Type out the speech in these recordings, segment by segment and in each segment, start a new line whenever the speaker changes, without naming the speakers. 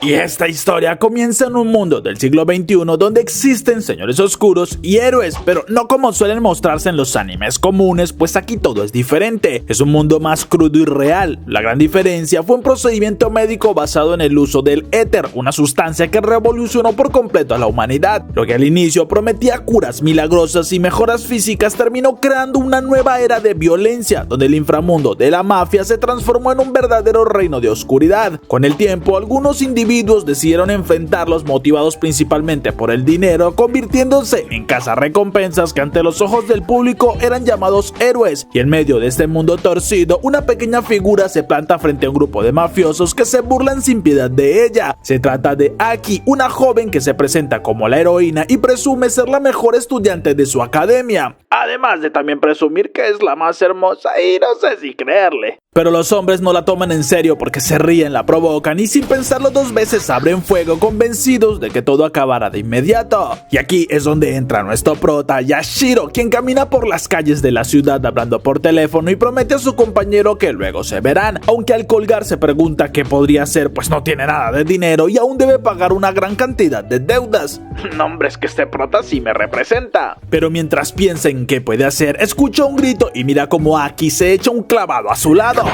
Y esta historia comienza en un mundo del siglo XXI donde existen señores oscuros y héroes, pero no como suelen mostrarse en los animes comunes, pues aquí todo es diferente. Es un mundo más crudo y real. La gran diferencia fue un procedimiento médico basado en el uso del éter, una sustancia que revolucionó por completo a la humanidad. Lo que al inicio prometía curas milagrosas y mejoras físicas terminó creando una nueva era de violencia, donde el inframundo de la mafia se transformó en un verdadero reino de oscuridad. Con el tiempo, algunos individuos decidieron enfrentarlos motivados principalmente por el dinero, convirtiéndose en cazarrecompensas que ante los ojos del público eran llamados héroes. Y en medio de este mundo torcido, una pequeña figura se planta frente a un grupo de mafiosos que se burlan sin piedad de ella. Se trata de Aki, una joven que se presenta como la heroína y presume ser la mejor estudiante de su academia, además de también presumir que es la más hermosa y no sé si creerle. Pero los hombres no la toman en serio porque se ríen, la provocan y sin pensarlo dos veces abren fuego, convencidos de que todo acabará de inmediato. Y aquí es donde entra nuestro prota Yashiro, quien camina por las calles de la ciudad hablando por teléfono y promete a su compañero que luego se verán, aunque al colgar se pregunta qué podría hacer, pues no tiene nada de dinero y aún debe pagar una gran cantidad de deudas. No, hombre, es que este prota sí me representa. Pero mientras piensa en qué puede hacer, escucha un grito y mira como Aki se echa un clavado a su lado.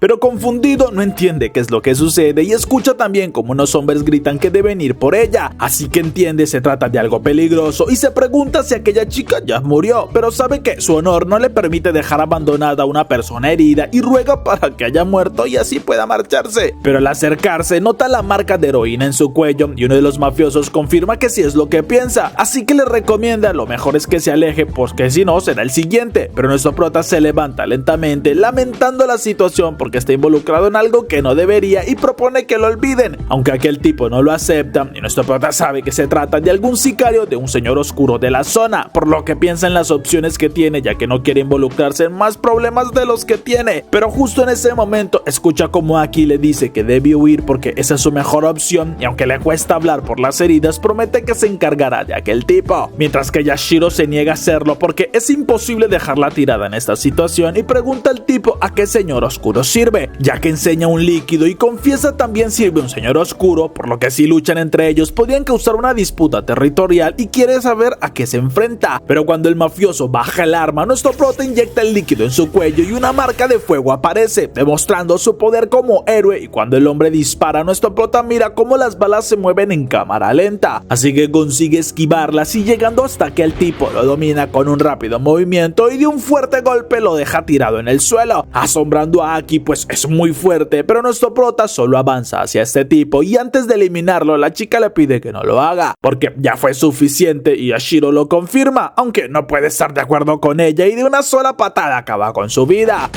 Pero confundido no entiende qué es lo que sucede y escucha también como unos hombres gritan que deben ir por ella, así que entiende se trata de algo peligroso y se pregunta si aquella chica ya murió, pero sabe que su honor no le permite dejar abandonada a una persona herida y ruega para que haya muerto y así pueda marcharse. Pero al acercarse nota la marca de heroína en su cuello y uno de los mafiosos confirma que sí es lo que piensa, así que le recomienda lo mejor es que se aleje porque si no será el siguiente. Pero nuestro prota se levanta lentamente lamentando la situación porque está involucrado en algo que no debería y propone que lo olviden, aunque aquel tipo no lo acepta y nuestro prota sabe que se trata de algún sicario de un señor oscuro de la zona, por lo que piensa en las opciones que tiene ya que no quiere involucrarse en más problemas de los que tiene. Pero justo en ese momento escucha como Aki le dice que debe huir porque esa es su mejor opción y aunque le cuesta hablar por las heridas promete que se encargará de aquel tipo, mientras que Yashiro se niega a hacerlo porque es imposible dejarla tirada en esta situación y pregunta al tipo a qué señor oscuro sirve, ya que enseña un líquido y confiesa también sirve un señor oscuro, por lo que si luchan entre ellos podrían causar una disputa territorial y quiere saber a qué se enfrenta. Pero cuando el mafioso baja el arma, nuestro prota inyecta el líquido en su cuello y una marca de fuego aparece, demostrando su poder como héroe, y cuando el hombre dispara, nuestro prota mira cómo las balas se mueven en cámara lenta, así que consigue esquivarlas y llegando hasta que el tipo lo domina con un rápido movimiento y de un fuerte golpe lo deja tirado en el suelo, asombrando a Aki pues es muy fuerte, pero nuestro prota solo avanza hacia este tipo y antes de eliminarlo la chica le pide que no lo haga porque ya fue suficiente y Yashiro lo confirma, aunque no puede estar de acuerdo con ella y de una sola patada acaba con su vida.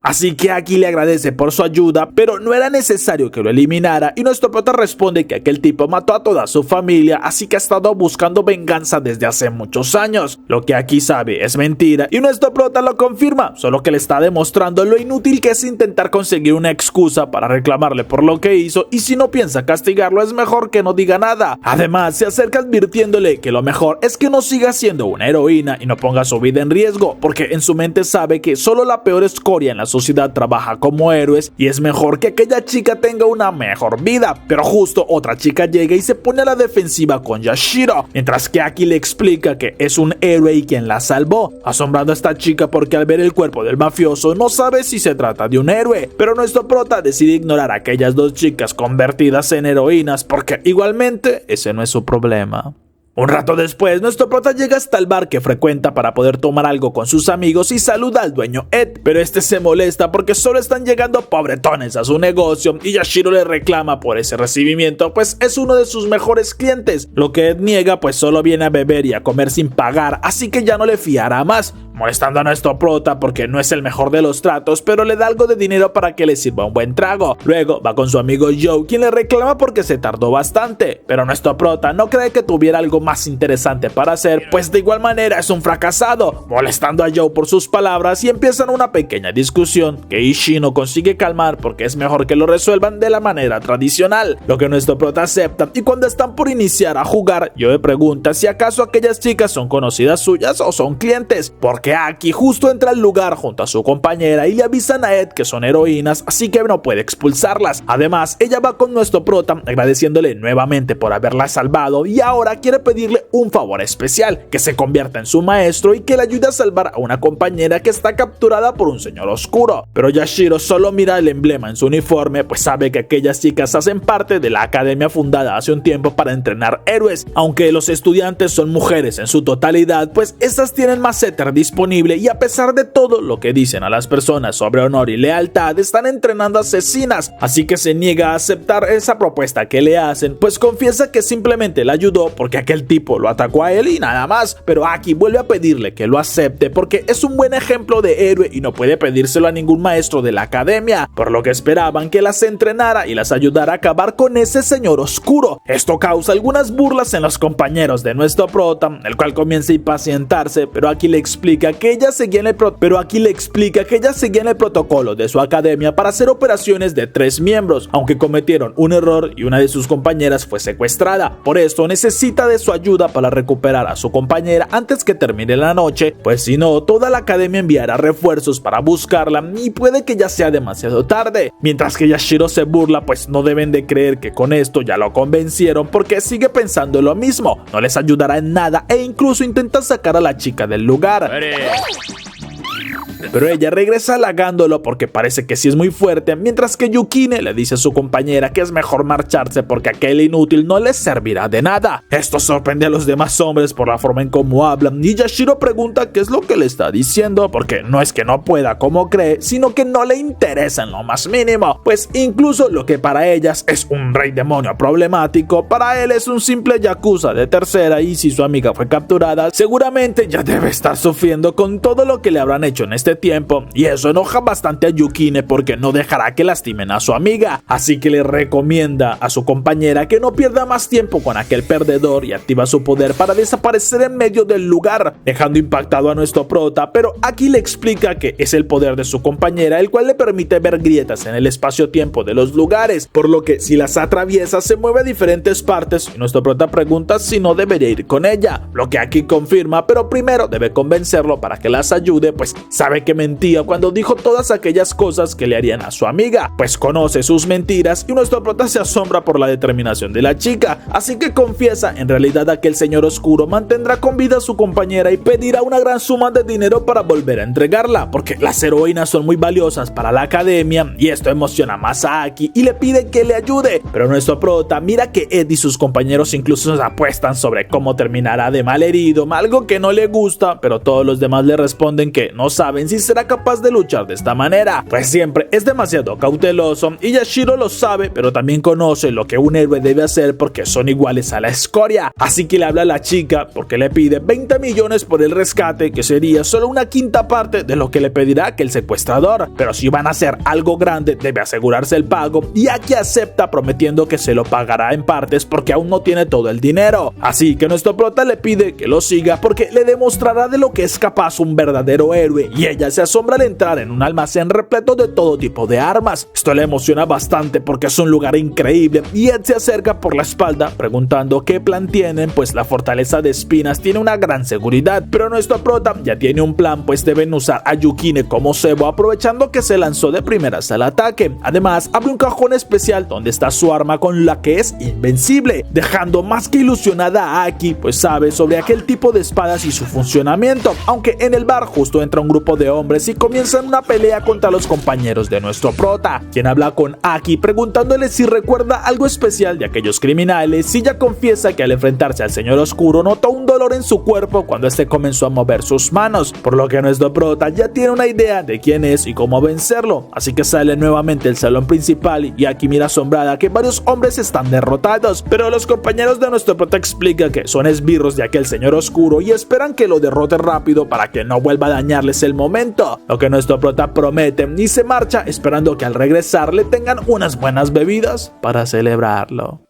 Así que Aki le agradece por su ayuda, pero no era necesario que lo eliminara y nuestro prota responde que aquel tipo mató a toda su familia, así que ha estado buscando venganza desde hace muchos años. Lo que Aki sabe es mentira y nuestro prota lo confirma, solo que le está demostrando lo inútil que es intentar conseguir una excusa para reclamarle por lo que hizo y si no piensa castigarlo es mejor que no diga nada. Además se acerca advirtiéndole que lo mejor es que no siga siendo una heroína y no ponga su vida en riesgo, porque en su mente sabe que solo la peor escoria en la sociedad trabaja como héroes y es mejor que aquella chica tenga una mejor vida. Pero justo otra chica llega y se pone a la defensiva con Yashiro, mientras que Aki le explica que es un héroe y quien la salvó, asombrando a esta chica porque al ver el cuerpo del mafioso no sabe si se trata de un héroe. Pero nuestro prota decide ignorar a aquellas dos chicas convertidas en heroínas porque igualmente ese no es su problema. Un rato después, nuestro prota llega hasta el bar que frecuenta para poder tomar algo con sus amigos y saluda al dueño Ed, pero este se molesta porque solo están llegando pobretones a su negocio y Yashiro le reclama por ese recibimiento, pues es uno de sus mejores clientes, lo que Ed niega pues solo viene a beber y a comer sin pagar, así que ya no le fiará más, molestando a nuestro prota porque no es el mejor de los tratos, pero le da algo de dinero para que le sirva un buen trago. Luego va con su amigo Joe, quien le reclama porque se tardó bastante, pero nuestro prota no cree que tuviera algo más interesante para hacer, pues de igual manera es un fracasado, molestando a Joe por sus palabras y empiezan una pequeña discusión que Ishii no consigue calmar porque es mejor que lo resuelvan de la manera tradicional, lo que nuestro prota acepta y cuando están por iniciar a jugar, Joe pregunta si acaso aquellas chicas son conocidas suyas o son clientes, porque que Aki justo entra al lugar junto a su compañera y le avisan a Ed que son heroínas, así que no puede expulsarlas. Además, ella va con nuestro prota agradeciéndole nuevamente por haberla salvado y ahora quiere pedirle un favor especial, que se convierta en su maestro y que le ayude a salvar a una compañera que está capturada por un señor oscuro. Pero Yashiro solo mira el emblema en su uniforme, pues sabe que aquellas chicas hacen parte de la academia fundada hace un tiempo para entrenar héroes. Aunque los estudiantes son mujeres en su totalidad, pues estas tienen más éter disponible y a pesar de todo lo que dicen a las personas sobre honor y lealtad, están entrenando asesinas, así que se niega a aceptar esa propuesta que le hacen, pues confiesa que simplemente le ayudó porque aquel tipo lo atacó a él y nada más. Pero Aki vuelve a pedirle que lo acepte porque es un buen ejemplo de héroe y no puede pedírselo a ningún maestro de la academia, por lo que esperaban que las entrenara y las ayudara a acabar con ese señor oscuro. Esto causa algunas burlas en los compañeros de nuestro prota, el cual comienza a impacientarse, pero Aki le explica que ella seguía en el protocolo de su academia para hacer operaciones de 3 miembros, aunque cometieron un error y una de sus compañeras fue secuestrada. Por esto necesita de su ayuda para recuperar a su compañera antes que termine la noche, pues si no, toda la academia enviará refuerzos para buscarla y puede que ya sea demasiado tarde. Mientras que Yashiro se burla, pues no deben de creer que con esto ya lo convencieron, porque sigue pensando lo mismo, no les ayudará en nada e incluso intenta sacar a la chica del lugar. Pero ella regresa halagándolo porque parece que sí es muy fuerte, mientras que Yukine le dice a su compañera que es mejor marcharse porque aquel inútil no les servirá de nada. Esto sorprende a los demás hombres por la forma en cómo hablan y Yashiro pregunta qué es lo que le está diciendo, porque no es que no pueda como cree, sino que no le interesa en lo más mínimo, pues incluso lo que para ellas es un rey demonio problemático, para él es un simple yakuza de tercera, y si su amiga fue capturada, seguramente ya debe estar sufriendo con todo lo que le habrán hecho en este tiempo, y eso enoja bastante a Yukine porque no dejará que lastimen a su amiga, así que le recomienda a su compañera que no pierda más tiempo con aquel perdedor y activa su poder para desaparecer en medio del lugar, dejando impactado a nuestro prota. Pero aquí le explica que es el poder de su compañera el cual le permite ver grietas en el espacio-tiempo de los lugares, por lo que si las atraviesa se mueve a diferentes partes y nuestro prota pregunta si no debería ir con ella, lo que aquí confirma, pero primero debe convencerlo para que las ayude, pues sabe que mentía cuando dijo todas aquellas cosas que le harían a su amiga, pues conoce sus mentiras y nuestro prota se asombra por la determinación de la chica, así que confiesa en realidad a que el señor oscuro mantendrá con vida a su compañera y pedirá una gran suma de dinero para volver a entregarla, porque las heroínas son muy valiosas para la academia y esto emociona más a Aki y le pide que le ayude, pero nuestro prota mira que Ed y sus compañeros incluso se apuestan sobre cómo terminará de mal herido, algo que no le gusta, pero todos los demás le responden que no saben si será capaz de luchar de esta manera, pues siempre es demasiado cauteloso y Yashiro lo sabe, pero también conoce lo que un héroe debe hacer porque son iguales a la escoria, así que le habla a la chica porque le pide 20 millones por el rescate, que sería solo una quinta parte de lo que le pedirá aquel secuestrador, pero si van a hacer algo grande debe asegurarse el pago y Aki acepta prometiendo que se lo pagará en partes porque aún no tiene todo el dinero, así que nuestro prota le pide que lo siga porque le demostrará de lo que es capaz un verdadero héroe y ella se asombra al entrar en un almacén repleto de todo tipo de armas. Esto le emociona bastante porque es un lugar increíble y Ed se acerca por la espalda preguntando qué plan tienen, pues la fortaleza de espinas tiene una gran seguridad, pero nuestro prota ya tiene un plan, pues deben usar a Yukine como cebo aprovechando que se lanzó de primeras al ataque. Además abre un cajón especial donde está su arma con la que es invencible, dejando más que ilusionada a Aki, pues sabe sobre aquel tipo de espadas y su funcionamiento, aunque en el bar justo entra un grupo de hombres y comienzan una pelea contra los compañeros de nuestro prota, quien habla con Aki preguntándole si recuerda algo especial de aquellos criminales y ella confiesa que al enfrentarse al señor oscuro notó un dolor en su cuerpo cuando este comenzó a mover sus manos, por lo que nuestro prota ya tiene una idea de quién es y cómo vencerlo, así que sale nuevamente del salón principal y Aki mira asombrada que varios hombres están derrotados, pero los compañeros de nuestro prota explican que son esbirros de aquel señor oscuro y esperan que lo derrote rápido para que no vuelva a dañarles el momento, lo que nuestro prota promete y se marcha esperando que al regresar le tengan unas buenas bebidas para celebrarlo.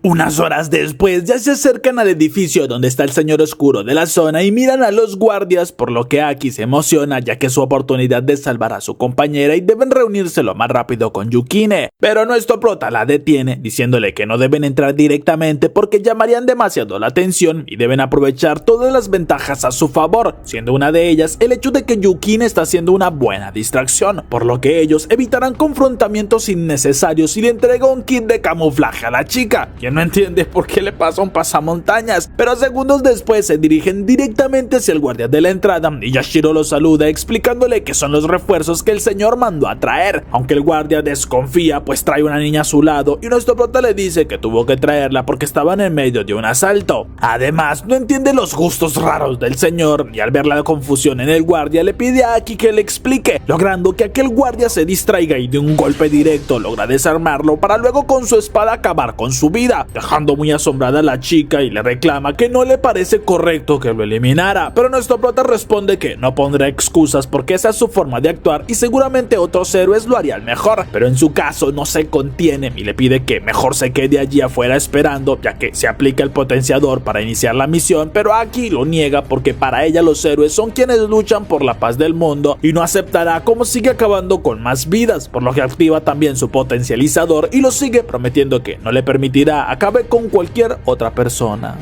Unas horas después ya se acercan al edificio donde está el señor oscuro de la zona y miran a los guardias, por lo que Aki se emociona ya que es su oportunidad de salvar a su compañera y deben reunirse lo más rápido con Yukine. Pero nuestro prota la detiene diciéndole que no deben entrar directamente porque llamarían demasiado la atención y deben aprovechar todas las ventajas a su favor, siendo una de ellas el hecho de que Yukine está haciendo una buena distracción, por lo que ellos evitarán confrontamientos innecesarios y le entrega un kit de camuflaje a la chica, quien no entiende por qué le pasa un pasamontañas, pero segundos después se dirigen directamente hacia el guardia de la entrada y Yashiro lo saluda explicándole que son los refuerzos que el señor mandó a traer, aunque el guardia desconfía pues trae una niña a su lado y nuestro prota le dice que tuvo que traerla porque estaban en medio de un asalto. Además, no entiende los gustos raros del señor y al ver la confusión en el guardia le pide a Aki que le explique, logrando que aquel guardia se distraiga y de un golpe directo logra desarmarlo para luego con su espada acabar con su vida, dejando muy asombrada a la chica y le reclama que no le parece correcto que lo eliminara, pero nuestro prota responde que no pondrá excusas porque esa es su forma de actuar y seguramente otros héroes lo harían mejor, pero en su caso no se contiene y le pide que mejor se quede allí afuera esperando, ya que se aplica el potenciador para iniciar la misión, pero Aki lo niega porque para ella los héroes son quienes luchan por la paz del mundo y no aceptará cómo sigue acabando con más vidas, por lo que activa también su potencializador y lo sigue prometiendo que no le permitirá acabe con cualquier otra persona.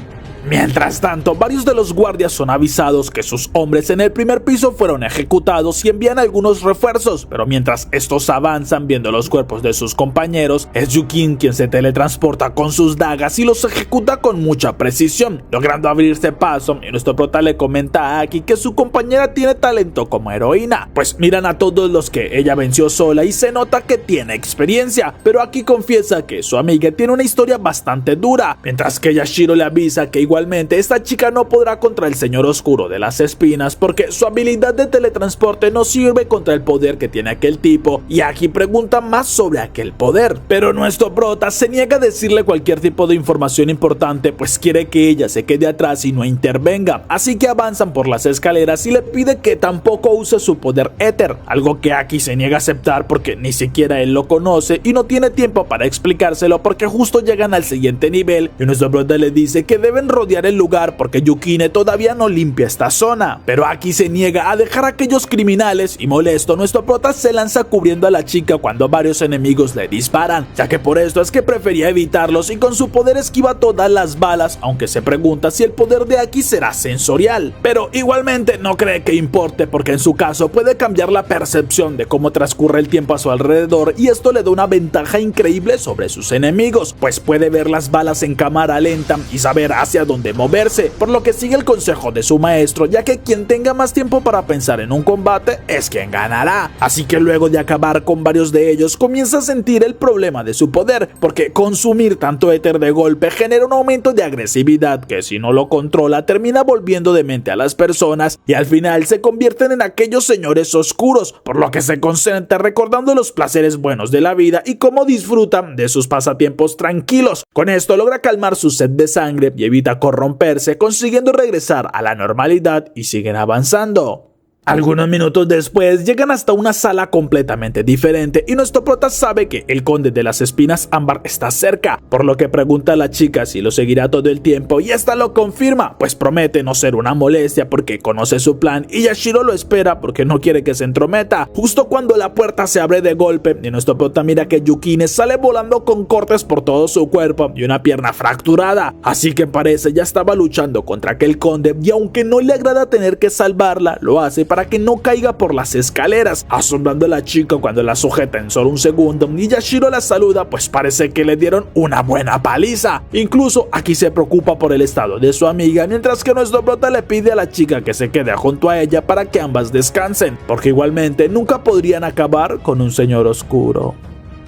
Mientras tanto, varios de los guardias son avisados que sus hombres en el primer piso fueron ejecutados y envían algunos refuerzos, pero mientras estos avanzan viendo los cuerpos de sus compañeros, es Yukin quien se teletransporta con sus dagas y los ejecuta con mucha precisión, logrando abrirse paso, y nuestro prota le comenta a Aki que su compañera tiene talento como heroína, pues miran a todos los que ella venció sola y se nota que tiene experiencia, pero Aki confiesa que su amiga tiene una historia bastante dura, mientras que Yashiro le avisa que igualmente esta chica no podrá contra el señor oscuro de las espinas porque su habilidad de teletransporte no sirve contra el poder que tiene aquel tipo, y Aki pregunta más sobre aquel poder, pero nuestro prota se niega a decirle cualquier tipo de información importante pues quiere que ella se quede atrás y no intervenga, así que avanzan por las escaleras y le pide que tampoco use su poder éter, algo que Aki se niega a aceptar porque ni siquiera él lo conoce y no tiene tiempo para explicárselo porque justo llegan al siguiente nivel y nuestro prota le dice que deben rodear el lugar porque Yukine todavía no limpia esta zona, pero Aki se niega a dejar a aquellos criminales y molesto nuestro prota se lanza cubriendo a la chica cuando varios enemigos le disparan, ya que por esto es que prefería evitarlos y con su poder esquiva todas las balas, aunque se pregunta si el poder de Aki será sensorial, pero igualmente no cree que importe porque en su caso puede cambiar la percepción de cómo transcurre el tiempo a su alrededor y esto le da una ventaja increíble sobre sus enemigos, pues puede ver las balas en cámara lenta y saber hacia dónde moverse, por lo que sigue el consejo de su maestro, ya que quien tenga más tiempo para pensar en un combate es quien ganará, así que luego de acabar con varios de ellos comienza a sentir el problema de su poder, porque consumir tanto éter de golpe genera un aumento de agresividad que si no lo controla termina volviendo demente a las personas y al final se convierten en aquellos señores oscuros, por lo que se concentra recordando los placeres buenos de la vida y cómo disfrutan de sus pasatiempos tranquilos. Con esto logra calmar su sed de sangre y evita corromperse, consiguiendo regresar a la normalidad y siguen avanzando. Algunos minutos después llegan hasta una sala completamente diferente y nuestro prota sabe que el conde de las espinas ámbar está cerca, por lo que pregunta a la chica si lo seguirá todo el tiempo y esta lo confirma, pues promete no ser una molestia porque conoce su plan y Yashiro lo espera porque no quiere que se entrometa, justo cuando la puerta se abre de golpe y nuestro prota mira que Yukine sale volando con cortes por todo su cuerpo y una pierna fracturada, así que parece ya estaba luchando contra aquel conde y aunque no le agrada tener que salvarla, lo hace para que no caiga por las escaleras, asombrando a la chica cuando la sujeta en solo un segundo y Yashiro la saluda pues parece que le dieron una buena paliza. Incluso aquí se preocupa por el estado de su amiga, mientras que nuestro prota le pide a la chica que se quede junto a ella para que ambas descansen, porque igualmente nunca podrían acabar con un señor oscuro.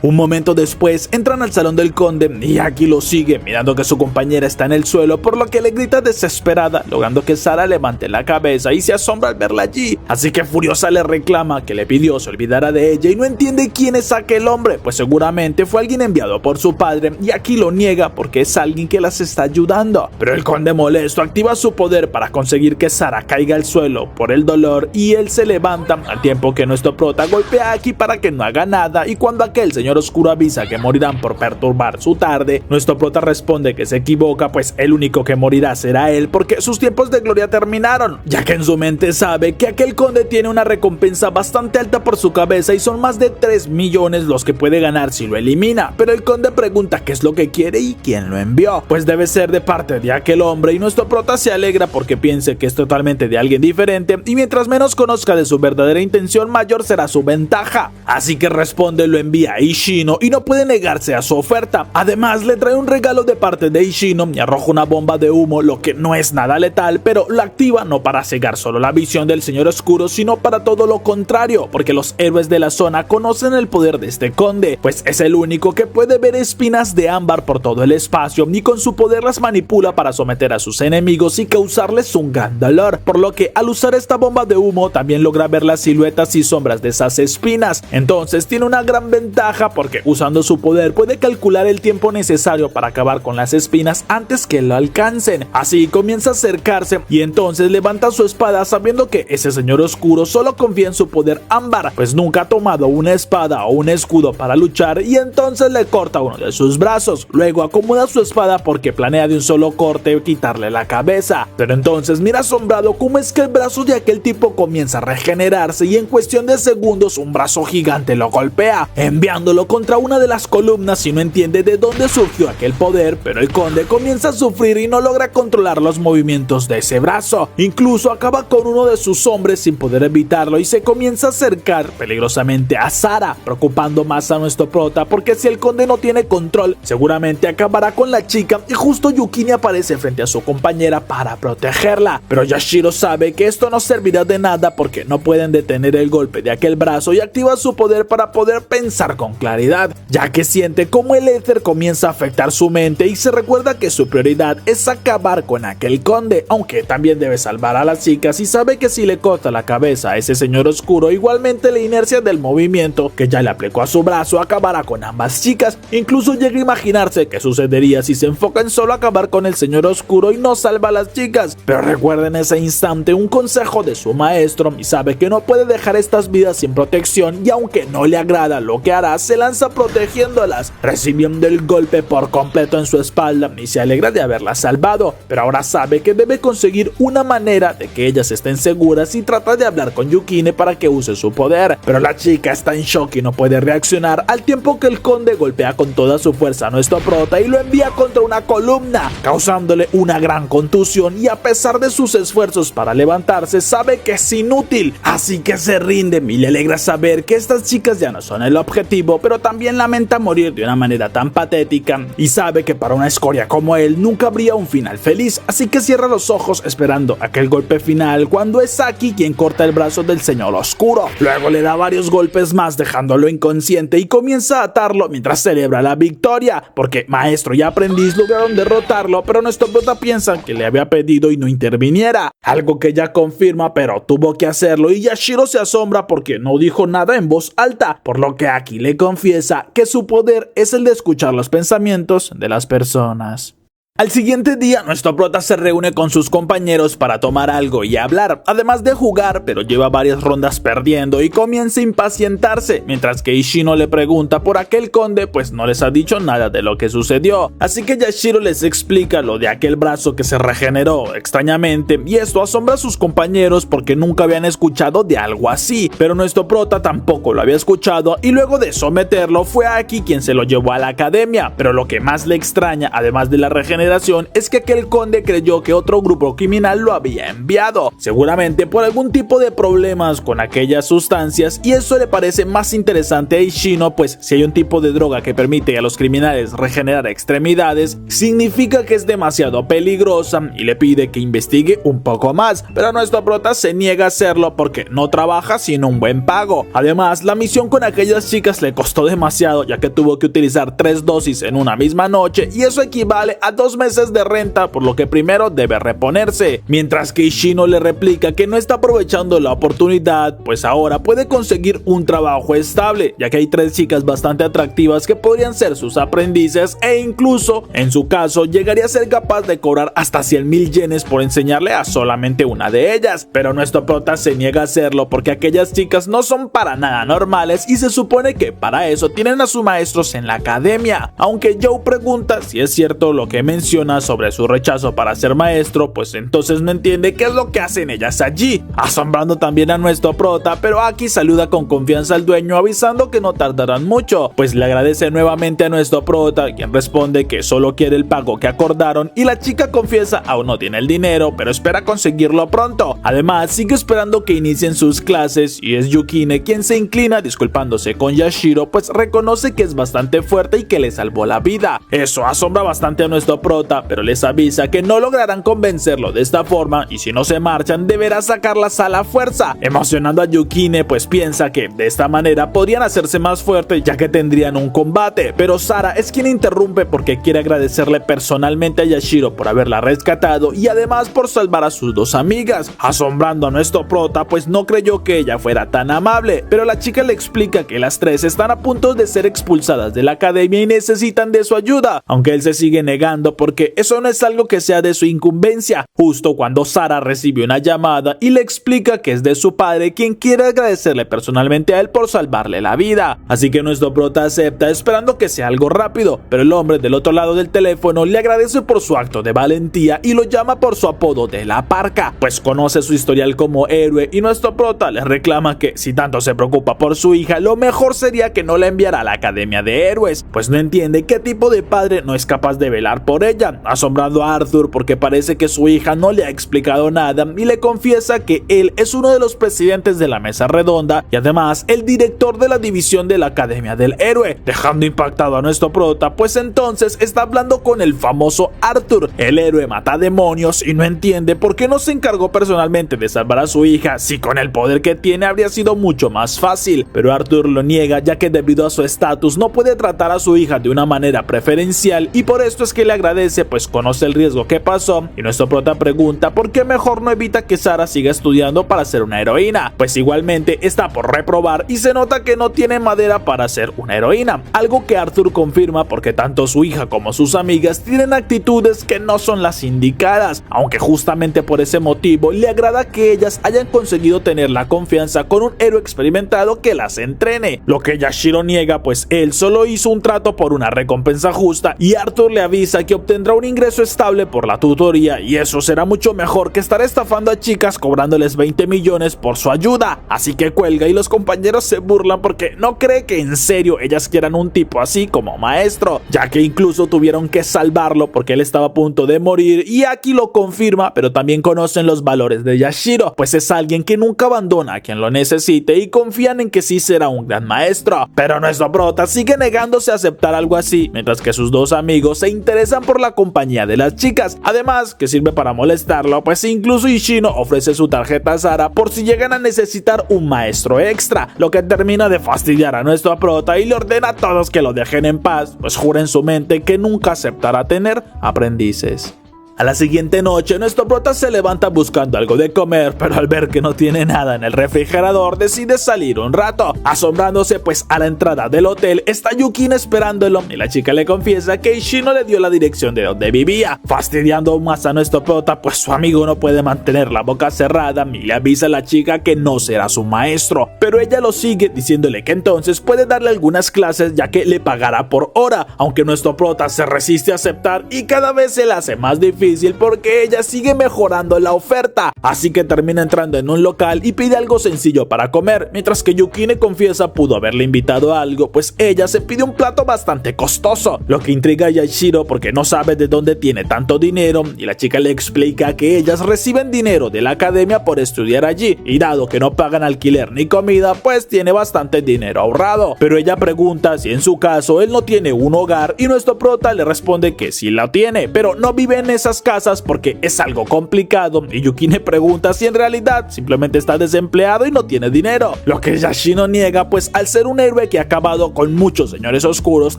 Un momento después entran al salón del conde y Aki lo sigue mirando que su compañera está en el suelo, por lo que le grita desesperada, logrando que Sara levante la cabeza y se asombra al verla allí, así que furiosa le reclama que le pidió se olvidara de ella y no entiende quién es aquel hombre, pues seguramente fue alguien enviado por su padre y Aki lo niega porque es alguien que las está ayudando, pero el conde molesto activa su poder para conseguir que Sara caiga al suelo por el dolor y él se levanta al tiempo que nuestro prota golpea a Aki para que no haga nada y cuando aquel señor señor oscuro avisa que morirán por perturbar su tarde, nuestro prota responde que se equivoca, pues el único que morirá será él porque sus tiempos de gloria terminaron, ya que en su mente sabe que aquel conde tiene una recompensa bastante alta por su cabeza y son más de 3 millones los que puede ganar si lo elimina, pero el conde pregunta qué es lo que quiere y quién lo envió, pues debe ser de parte de aquel hombre y nuestro prota se alegra porque piense que es totalmente de alguien diferente y mientras menos conozca de su verdadera intención mayor será su ventaja, así que responde lo envía a Ishino y no puede negarse a su oferta, además le trae un regalo de parte de Ishino y arroja una bomba de humo, lo que no es nada letal, pero la activa no para cegar solo la visión del señor oscuro sino para todo lo contrario, porque los héroes de la zona conocen el poder de este conde, pues es el único que puede ver espinas de ámbar por todo el espacio y con su poder las manipula para someter a sus enemigos y causarles un gran dolor, por lo que al usar esta bomba de humo también logra ver las siluetas y sombras de esas espinas, entonces tiene una gran ventaja porque usando su poder puede calcular el tiempo necesario para acabar con las espinas antes que lo alcancen, así comienza a acercarse y entonces levanta su espada sabiendo que ese señor oscuro solo confía en su poder ámbar, pues nunca ha tomado una espada o un escudo para luchar y entonces le corta uno de sus brazos, luego acomoda su espada porque planea de un solo corte quitarle la cabeza, pero entonces mira asombrado cómo es que el brazo de aquel tipo comienza a regenerarse y en cuestión de segundos un brazo gigante lo golpea, enviándolo contra una de las columnas y no entiende de dónde surgió aquel poder, pero el conde comienza a sufrir y no logra controlar los movimientos de ese brazo, incluso acaba con uno de sus hombres sin poder evitarlo y se comienza a acercar peligrosamente a Sara, preocupando más a nuestro prota porque si el conde no tiene control seguramente acabará con la chica y justo Yukini aparece frente a su compañera para protegerla, pero Yashiro sabe que esto no servirá de nada porque no pueden detener el golpe de aquel brazo y activa su poder para poder pensar con claridad, ya que siente como el éter comienza a afectar su mente y se recuerda que su prioridad es acabar con aquel conde, aunque también debe salvar a las chicas y sabe que si le corta la cabeza a ese señor oscuro igualmente la inercia del movimiento que ya le aplicó a su brazo acabará con ambas chicas, incluso llega a imaginarse qué sucedería si se enfoca en solo acabar con el señor oscuro y no salva a las chicas, pero recuerda en ese instante un consejo de su maestro y sabe que no puede dejar estas vidas sin protección y aunque no le agrada lo que hará se lanza protegiéndolas, recibiendo el golpe por completo en su espalda y se alegra de haberlas salvado, pero ahora sabe que debe conseguir una manera de que ellas estén seguras y trata de hablar con Yukine para que use su poder, pero la chica está en shock y no puede reaccionar al tiempo que el conde golpea con toda su fuerza a nuestro prota y lo envía contra una columna, causándole una gran contusión y a pesar de sus esfuerzos para levantarse sabe que es inútil, así que se rinde y le alegra saber que estas chicas ya no son el objetivo, pero también lamenta morir de una manera tan patética y sabe que para una escoria como él nunca habría un final feliz, así que cierra los ojos esperando aquel golpe final cuando es Saki quien corta el brazo del señor oscuro, luego le da varios golpes más dejándolo inconsciente y comienza a atarlo mientras celebra la victoria, porque maestro y aprendiz lograron derrotarlo, pero nuestro prota piensa que le había pedido y no interviniera, algo que ya confirma pero tuvo que hacerlo y Yashiro se asombra porque no dijo nada en voz alta, por lo que Aki le confiesa que su poder es el de escuchar los pensamientos de las personas. Al siguiente día, nuestro prota se reúne con sus compañeros para tomar algo y hablar, además de jugar, pero lleva varias rondas perdiendo y comienza a impacientarse, mientras que Ishino le pregunta por aquel conde, pues no les ha dicho nada de lo que sucedió, así que Yashiro les explica lo de aquel brazo que se regeneró extrañamente, y esto asombra a sus compañeros porque nunca habían escuchado de algo así, pero nuestro prota tampoco lo había escuchado y luego de someterlo fue Aki quien se lo llevó a la academia, pero lo que más le extraña, además de la regeneración, es que aquel conde creyó que otro grupo criminal lo había enviado, seguramente por algún tipo de problemas con aquellas sustancias, y eso le parece más interesante a Ishino, pues si hay un tipo de droga que permite a los criminales regenerar extremidades, significa que es demasiado peligrosa y le pide que investigue un poco más, pero nuestro prota se niega a hacerlo porque no trabaja sin un buen pago. Además, la misión con aquellas chicas le costó demasiado, ya que tuvo que utilizar 3 dosis en una misma noche y eso equivale a 2 2 meses de renta, por lo que primero debe reponerse. Mientras que Ishino le replica que no está aprovechando la oportunidad, pues ahora puede conseguir un trabajo estable, ya que hay 3 chicas bastante atractivas que podrían ser sus aprendices e incluso, en su caso, llegaría a ser capaz de cobrar hasta 100,000 yenes por enseñarle a solamente una de ellas. Pero nuestro prota se niega a hacerlo porque aquellas chicas no son para nada normales y se supone que para eso tienen a sus maestros en la academia. Aunque Joe pregunta si es cierto lo que menciona sobre su rechazo para ser maestro, pues entonces no entiende qué es lo que hacen ellas allí, asombrando también a nuestro prota. Pero Aki saluda con confianza al dueño, avisando que no tardarán mucho, pues le agradece nuevamente a nuestro prota, quien responde que solo quiere el pago que acordaron, y la chica confiesa aún no tiene el dinero, pero espera conseguirlo pronto. Además, sigue esperando que inicien sus clases y es Yukine quien se inclina disculpándose con Yashiro, pues reconoce que es bastante fuerte y que le salvó la vida. Eso asombra bastante a nuestro prota, pero les avisa que no lograrán convencerlo de esta forma y si no se marchan deberá sacarlas a la fuerza, emocionando a Yukine, pues piensa que de esta manera podrían hacerse más fuertes ya que tendrían un combate. Pero Sara es quien interrumpe porque quiere agradecerle personalmente a Yashiro por haberla rescatado y además por salvar a sus 2 amigas, asombrando a nuestro prota, pues no creyó que ella fuera tan amable. Pero la chica le explica que las 3 están a punto de ser expulsadas de la academia y necesitan de su ayuda, aunque él se sigue negando porque eso no es algo que sea de su incumbencia, justo cuando Sara recibe una llamada y le explica que es de su padre, quien quiere agradecerle personalmente a él por salvarle la vida. Así que nuestro prota acepta, esperando que sea algo rápido, pero el hombre del otro lado del teléfono le agradece por su acto de valentía y lo llama por su apodo de La Parca, pues conoce su historial como héroe, y nuestro prota le reclama que si tanto se preocupa por su hija, lo mejor sería que no la enviara a la Academia de Héroes, pues no entiende qué tipo de padre no es capaz de velar por ella, asombrando a Arthur porque parece que su hija no le ha explicado nada y le confiesa que él es uno de los presidentes de la mesa redonda y además el director de la división de la Academia del Héroe, dejando impactado a nuestro prota, pues entonces está hablando con el famoso Arthur. El héroe mata demonios y no entiende por qué no se encargó personalmente de salvar a su hija, si con el poder que tiene habría sido mucho más fácil, pero Arthur lo niega ya que debido a su estatus no puede tratar a su hija de una manera preferencial y por esto es que le agradece, pues conoce el riesgo que pasó. Y nuestro prota pregunta por qué mejor no evita que Sara siga estudiando para ser una heroína, pues igualmente está por reprobar y se nota que no tiene madera para ser una heroína, algo que Arthur confirma porque tanto su hija como sus amigas tienen actitudes que no son las indicadas, aunque justamente por ese motivo le agrada que ellas hayan conseguido tener la confianza con un héroe experimentado que las entrene, lo que Yashiro niega, pues él solo hizo un trato por una recompensa justa y Arthur le avisa que obtendrá un ingreso estable por la tutoría y eso será mucho mejor que estar estafando a chicas cobrándoles 20 millones por su ayuda. Así que cuelga y los compañeros se burlan porque no cree que en serio ellas quieran un tipo así como maestro, ya que incluso tuvieron que salvarlo porque él estaba a punto de morir y Aki lo confirma, pero también conocen los valores de Yashiro, pues es alguien que nunca abandona a quien lo necesite y confían en que sí será un gran maestro. Pero nuestro prota sigue negándose a aceptar algo así, mientras que sus 2 amigos se interesan por la compañía de las chicas, además que sirve para molestarlo, pues incluso Ishino ofrece su tarjeta a Sara por si llegan a necesitar un maestro extra, lo que termina de fastidiar a nuestro prota y le ordena a todos que lo dejen en paz, pues jura en su mente que nunca aceptará tener aprendices. A la siguiente noche, nuestro prota se levanta buscando algo de comer, pero al ver que no tiene nada en el refrigerador, decide salir un rato, asombrándose pues a la entrada del hotel está Yukine esperándolo y la chica le confiesa que Ishino le dio la dirección de donde vivía, fastidiando aún más a nuestro prota pues su amigo no puede mantener la boca cerrada y le avisa a la chica que no será su maestro, pero ella lo sigue diciéndole que entonces puede darle algunas clases ya que le pagará por hora, aunque nuestro prota se resiste a aceptar y cada vez se le hace más difícil porque ella sigue mejorando la oferta, así que termina entrando en un local y pide algo sencillo para comer, mientras que Yukine confiesa pudo haberle invitado a algo, pues ella se pide un plato bastante costoso, lo que intriga a Yashiro porque no sabe de dónde tiene tanto dinero y la chica le explica que ellas reciben dinero de la academia por estudiar allí y dado que no pagan alquiler ni comida pues tiene bastante dinero ahorrado, pero ella pregunta si en su caso él no tiene un hogar y nuestro prota le responde que sí la tiene, pero no vive en esas esas casas porque es algo complicado y Yukine pregunta si en realidad simplemente está desempleado y no tiene dinero, lo que Yashiro niega, pues al ser un héroe que ha acabado con muchos señores oscuros,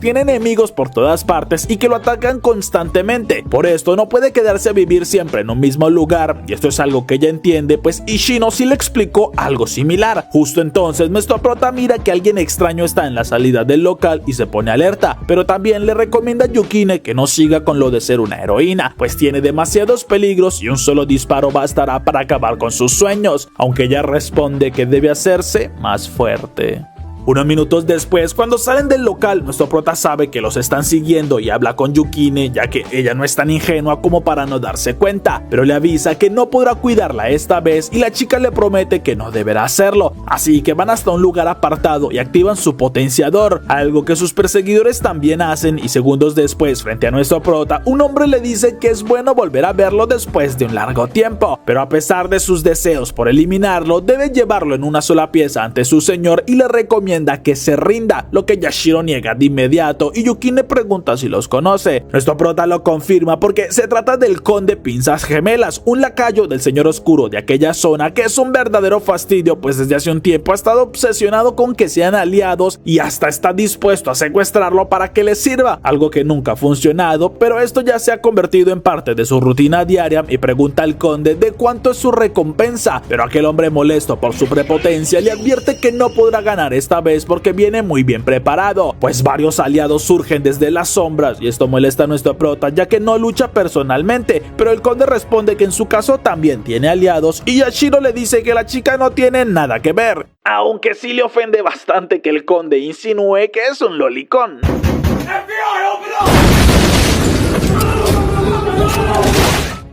tiene enemigos por todas partes y que lo atacan constantemente. Por esto no puede quedarse a vivir siempre en un mismo lugar, y esto es algo que ella entiende, pues Ishino sí le explicó algo similar. Justo entonces nuestro prota mira que alguien extraño está en la salida del local y se pone alerta, pero también le recomienda a Yukine que no siga con lo de ser una heroína, pues tiene demasiados peligros y un solo disparo bastará para acabar con sus sueños, aunque ella responde que debe hacerse más fuerte. Unos minutos después, cuando salen del local, nuestro prota sabe que los están siguiendo y habla con Yukine, ya que ella no es tan ingenua como para no darse cuenta, pero le avisa que no podrá cuidarla esta vez y la chica le promete que no deberá hacerlo, así que van hasta un lugar apartado y activan su potenciador, algo que sus perseguidores también hacen, y segundos después, frente a nuestro prota, un hombre le dice que es bueno volver a verlo después de un largo tiempo, pero a pesar de sus deseos por eliminarlo, debe llevarlo en una sola pieza ante su señor y le recomienda que se rinda, lo que Yashiro niega de inmediato y Yukine pregunta si los conoce. Nuestro prota lo confirma porque se trata del conde Pinzas Gemelas, un lacayo del señor oscuro de aquella zona que es un verdadero fastidio, pues desde hace un tiempo ha estado obsesionado con que sean aliados y hasta está dispuesto a secuestrarlo para que le sirva, algo que nunca ha funcionado, pero esto ya se ha convertido en parte de su rutina diaria y pregunta al conde de cuánto es su recompensa, pero aquel hombre molesto por su prepotencia le advierte que no podrá ganar esta vez porque viene muy bien preparado, pues varios aliados surgen desde las sombras y esto molesta a nuestro prota ya que no lucha personalmente, pero el conde responde que en su caso también tiene aliados y Yashiro le dice que la chica no tiene nada que ver, aunque sí le ofende bastante que el conde insinúe que es un lolicón.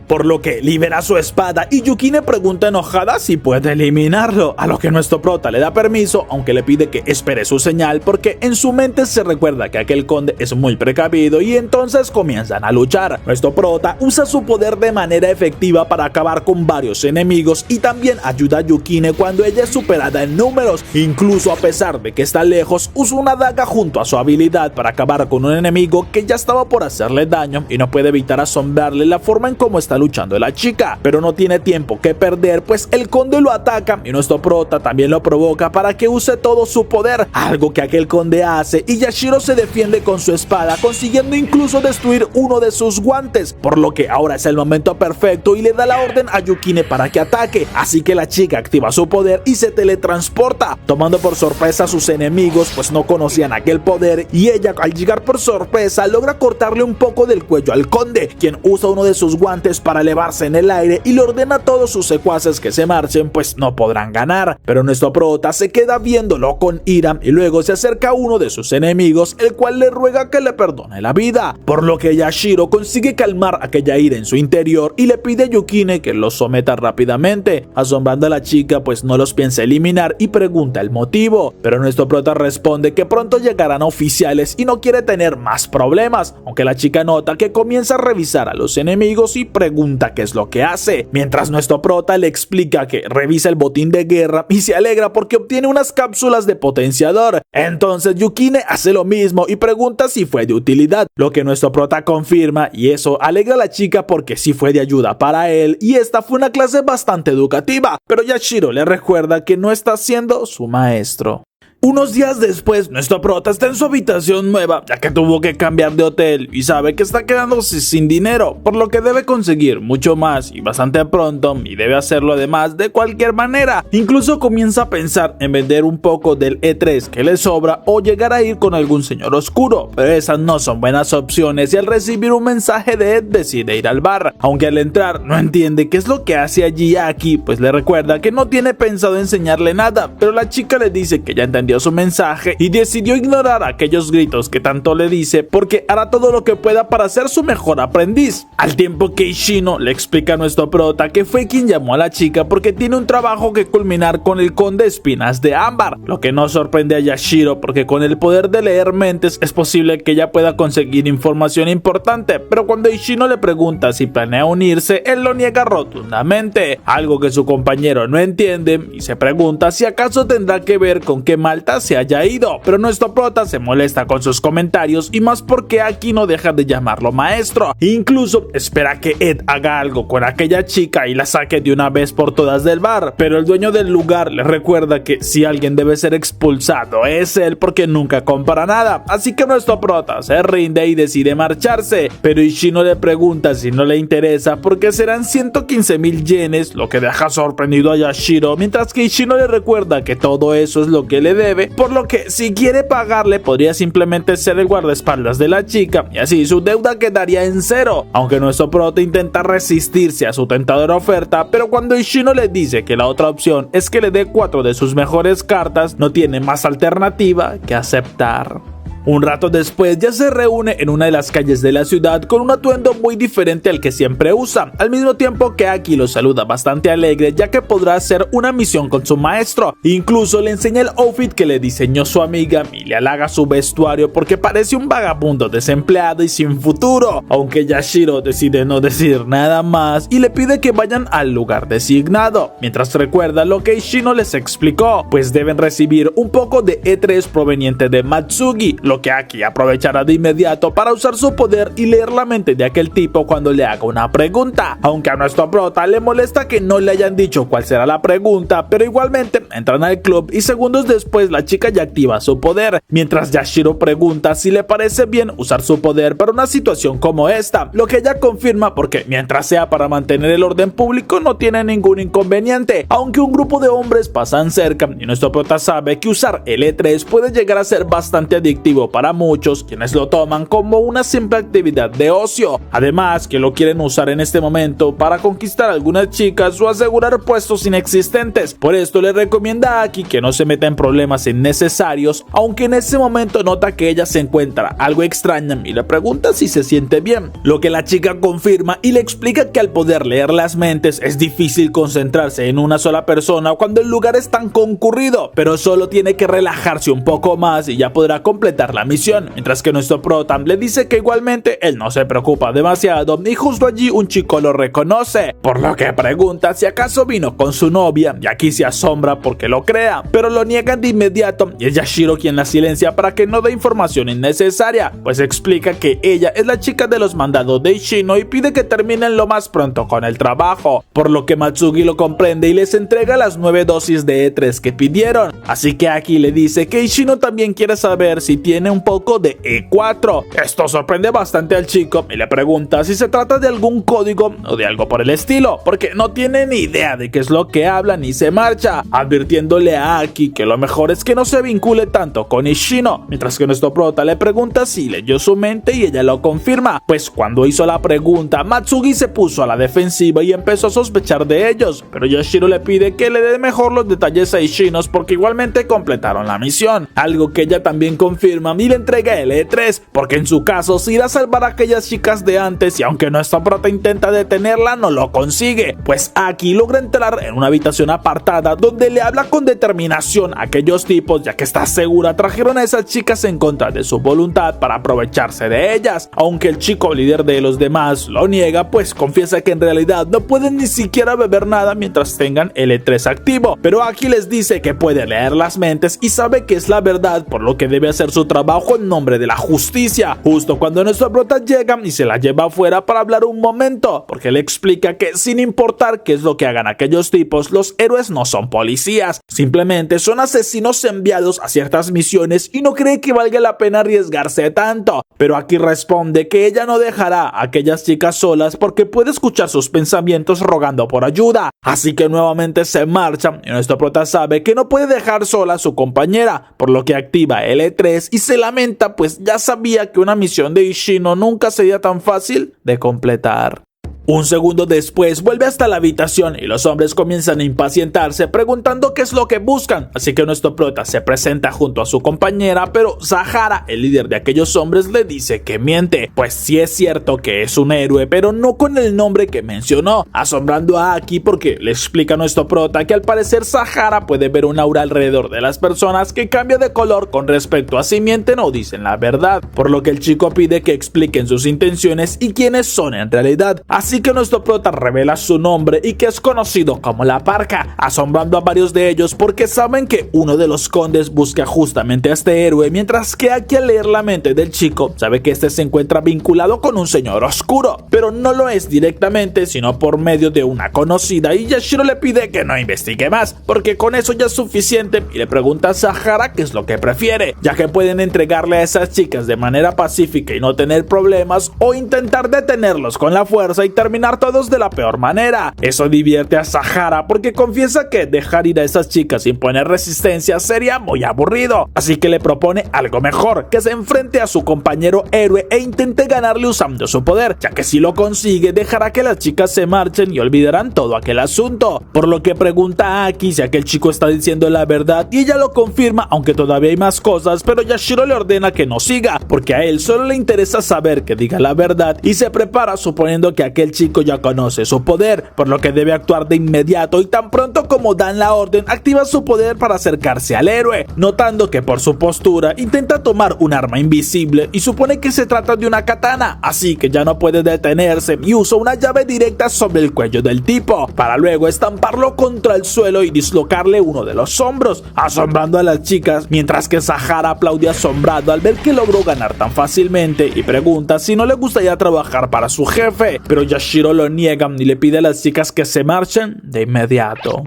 Por lo que libera su espada y Yukine pregunta enojada si puede eliminarlo, a lo que nuestro prota le da permiso, aunque le pide que espere su señal porque en su mente se recuerda que aquel conde es muy precavido y entonces comienzan a luchar. Nuestro prota usa su poder de manera efectiva para acabar con varios enemigos y también ayuda a Yukine cuando ella es superada en números, incluso a pesar de que está lejos, usa una daga junto a su habilidad para acabar con un enemigo que ya estaba por hacerle daño y no puede evitar asombrarle la forma en cómo está luchando la chica, pero no tiene tiempo que perder, pues el conde lo ataca y nuestro prota también lo provoca para que use todo su poder, algo que aquel conde hace, y Yashiro se defiende con su espada, consiguiendo incluso destruir uno de sus guantes, por lo que ahora es el momento perfecto y le da la orden a Yukine para que ataque, así que la chica activa su poder y se teletransporta, tomando por sorpresa a sus enemigos, pues no conocían aquel poder, y ella al llegar por sorpresa logra cortarle un poco del cuello al conde, quien usa uno de sus guantes para elevarse en el aire y le ordena a todos sus secuaces que se marchen, pues no podrán ganar, pero nuestro prota se queda viéndolo con ira y luego se acerca a uno de sus enemigos, el cual le ruega que le perdone la vida, por lo que Yashiro consigue calmar aquella ira en su interior y le pide a Yukine que los someta rápidamente, asombrando a la chica pues no los piensa eliminar y pregunta el motivo, pero nuestro prota responde que pronto llegarán oficiales y no quiere tener más problemas, aunque la chica nota que comienza a revisar a los enemigos y pregunta qué es lo que hace, mientras nuestro prota le explica que revisa el botín de guerra y se alegra porque obtiene unas cápsulas de potenciador. Entonces Yukine hace lo mismo y pregunta si fue de utilidad, lo que nuestro prota confirma, y eso alegra a la chica porque sí fue de ayuda para él y esta fue una clase bastante educativa, pero Yashiro le recuerda que no está siendo su maestro. Unos días después, nuestro prota está en su habitación nueva, ya que tuvo que cambiar de hotel y sabe que está quedándose sin dinero, por lo que debe conseguir mucho más y bastante pronto, y debe hacerlo además de cualquier manera. Incluso comienza a pensar en vender un poco del E3 que le sobra o llegar a ir con algún señor oscuro, pero esas no son buenas opciones y al recibir un mensaje de Ed decide ir al bar, aunque al entrar no entiende qué es lo que hace allí Aki, pues le recuerda que no tiene pensado enseñarle nada, pero la chica le dice que ya entendió su mensaje y decidió ignorar aquellos gritos que tanto le dice porque hará todo lo que pueda para ser su mejor aprendiz, al tiempo que Ishino le explica a nuestro prota que fue quien llamó a la chica porque tiene un trabajo que culminar con el conde Espinas de Ámbar, lo que no sorprende a Yashiro porque con el poder de leer mentes es posible que ella pueda conseguir información importante, pero cuando Ishino le pregunta si planea unirse, él lo niega rotundamente, algo que su compañero no entiende y se pregunta si acaso tendrá que ver con que falta se haya ido, pero nuestro prota se molesta con sus comentarios y más porque Aki no deja de llamarlo maestro. Incluso espera que Ed haga algo con aquella chica y la saque de una vez por todas del bar, pero el dueño del lugar le recuerda que si alguien debe ser expulsado es él porque nunca compra nada, así que nuestro prota se rinde y decide marcharse, pero Ishino le pregunta si no le interesa porque serán 115,000 yenes, lo que deja sorprendido a Yashiro, mientras que Ishino le recuerda que todo eso es lo que le debe, por lo que si quiere pagarle podría simplemente ser el guardaespaldas de la chica y así su deuda quedaría en cero, aunque nuestro prota intenta resistirse a su tentadora oferta, pero cuando Ishino le dice que la otra opción es que le dé 4 de sus mejores cartas, no tiene más alternativa que aceptar. Un rato después ya se reúne en una de las calles de la ciudad con un atuendo muy diferente al que siempre usa, al mismo tiempo que Aki lo saluda bastante alegre ya que podrá hacer una misión con su maestro. Incluso le enseña el outfit que le diseñó su amiga y le halaga su vestuario porque parece un vagabundo desempleado y sin futuro, aunque Yashiro decide no decir nada más y le pide que vayan al lugar designado, mientras recuerda lo que Ishino les explicó, pues deben recibir un poco de E3 proveniente de Matsugi, lo que Aki aprovechará de inmediato para usar su poder y leer la mente de aquel tipo cuando le haga una pregunta, aunque a nuestro prota le molesta que no le hayan dicho cuál será la pregunta, pero igualmente entran al club y segundos después la chica ya activa su poder, mientras Yashiro pregunta si le parece bien usar su poder para una situación como esta, lo que ella confirma porque mientras sea para mantener el orden público no tiene ningún inconveniente, aunque un grupo de hombres pasan cerca y nuestro prota sabe que usar el E3 puede llegar a ser bastante adictivo para muchos, quienes lo toman como una simple actividad de ocio, además que lo quieren usar en este momento para conquistar a algunas chicas o asegurar puestos inexistentes. Por esto le recomienda a Aki que no se meta en problemas innecesarios, aunque en ese momento nota que ella se encuentra algo extraña y le pregunta si se siente bien, lo que la chica confirma y le explica que al poder leer las mentes es difícil concentrarse en una sola persona cuando el lugar es tan concurrido, pero solo tiene que relajarse un poco más y ya podrá completar la misión, mientras que nuestro prota le dice que igualmente él no se preocupa demasiado y justo allí un chico lo reconoce, por lo que pregunta si acaso vino con su novia y aquí se asombra porque lo crea, pero lo niegan de inmediato y es Yashiro quien la silencia para que no dé información innecesaria, pues explica que ella es la chica de los mandados de Ishino y pide que terminen lo más pronto con el trabajo, por lo que Matsugi lo comprende y les entrega las 9 dosis de E3 que pidieron, así que Aki le dice que Ishino también quiere saber si tiene un poco de E4. Esto sorprende bastante al chico y le pregunta si se trata de algún código o de algo por el estilo, porque no tiene ni idea de qué es lo que hablan y se marcha, advirtiéndole a Aki que lo mejor es que no se vincule tanto con Ishino, mientras que nuestro prota le pregunta si leyó su mente y ella lo confirma, pues cuando hizo la pregunta Matsugi se puso a la defensiva y empezó a sospechar de ellos, pero Yashiro le pide que le dé mejor los detalles a Ishino porque igualmente completaron la misión, algo que ella también confirma y le entrega el E3, porque en su caso se irá a salvar a aquellas chicas de antes y aunque nuestra prota intenta detenerla no lo consigue, pues Aki logra entrar en una habitación apartada donde le habla con determinación a aquellos tipos ya que está segura trajeron a esas chicas en contra de su voluntad para aprovecharse de ellas, aunque el chico líder de los demás lo niega pues confiesa que en realidad no pueden ni siquiera beber nada mientras tengan el E3 activo, pero Aki les dice que puede leer las mentes y sabe que es la verdad por lo que debe hacer su trabajo en nombre de la justicia, justo cuando nuestro prota llega y se la lleva afuera para hablar un momento, porque le explica que sin importar qué es lo que hagan aquellos tipos, los héroes no son policías, simplemente son asesinos enviados a ciertas misiones y no cree que valga la pena arriesgarse tanto, pero aquí responde que ella no dejará a aquellas chicas solas porque puede escuchar sus pensamientos rogando por ayuda, así que nuevamente se marcha y nuestro prota sabe que no puede dejar sola a su compañera, por lo que activa el E3 y se lamenta pues ya sabía que una misión de Ishino nunca sería tan fácil de completar. Un segundo después vuelve hasta la habitación y los hombres comienzan a impacientarse preguntando qué es lo que buscan, así que nuestro prota se presenta junto a su compañera, pero Sahara, el líder de aquellos hombres, le dice que miente, pues sí es cierto que es un héroe, pero no con el nombre que mencionó, asombrando a Aki porque le explica a nuestro prota que al parecer Sahara puede ver un aura alrededor de las personas que cambia de color con respecto a si mienten o dicen la verdad, por lo que el chico pide que expliquen sus intenciones y quiénes son en realidad, así así que nuestro prota revela su nombre y que es conocido como La Parca, asombrando a varios de ellos porque saben que uno de los condes busca justamente a este héroe, mientras que Aki, al leer la mente del chico, sabe que este se encuentra vinculado con un señor oscuro, pero no lo es directamente, sino por medio de una conocida, y Yashiro le pide que no investigue más, porque con eso ya es suficiente, y le pregunta a Sahara qué es lo que prefiere, ya que pueden entregarle a esas chicas de manera pacífica y no tener problemas, o intentar detenerlos con la fuerza y terminar todos de la peor manera. Eso divierte a Sahara porque confiesa que dejar ir a esas chicas sin poner resistencia sería muy aburrido, así que le propone algo mejor, que se enfrente a su compañero héroe e intente ganarle usando su poder, ya que si lo consigue dejará que las chicas se marchen y olvidarán todo aquel asunto, por lo que pregunta a Aki si aquel chico está diciendo la verdad y ella lo confirma, aunque todavía hay más cosas, pero Yashiro le ordena que no siga, porque a él solo le interesa saber que diga la verdad y se prepara suponiendo que aquel chico ya conoce su poder, por lo que debe actuar de inmediato y tan pronto como dan la orden activa su poder para acercarse al héroe, notando que por su postura intenta tomar un arma invisible y supone que se trata de una katana, así que ya no puede detenerse y usa una llave directa sobre el cuello del tipo, para luego estamparlo contra el suelo y dislocarle uno de los hombros, asombrando a las chicas, mientras que Sahara aplaude asombrado al ver que logró ganar tan fácilmente y pregunta si no le gustaría trabajar para su jefe, pero Yashiro lo niega y le pide a las chicas que se marchen de inmediato.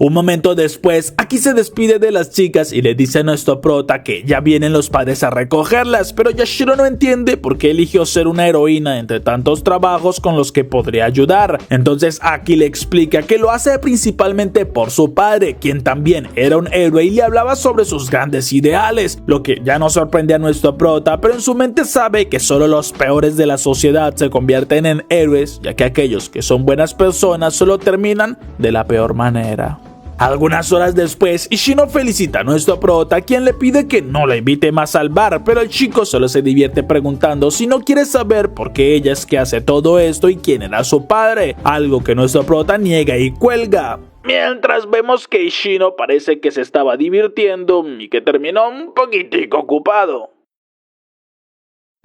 Un momento después, Aki se despide de las chicas y le dice a nuestro prota que ya vienen los padres a recogerlas, pero Yashiro no entiende por qué eligió ser una heroína entre tantos trabajos con los que podría ayudar. Entonces Aki le explica que lo hace principalmente por su padre, quien también era un héroe y le hablaba sobre sus grandes ideales, lo que ya no sorprende a nuestro prota, pero en su mente sabe que solo los peores de la sociedad se convierten en héroes, ya que aquellos que son buenas personas solo terminan de la peor manera. Algunas horas después, Ishino felicita a nuestro prota, quien le pide que no la invite más al bar, pero el chico solo se divierte preguntando si no quiere saber por qué ella es que hace todo esto y quién era su padre, algo que nuestro prota niega y cuelga. Mientras vemos que Ishino parece que se estaba divirtiendo y que terminó un poquitico ocupado.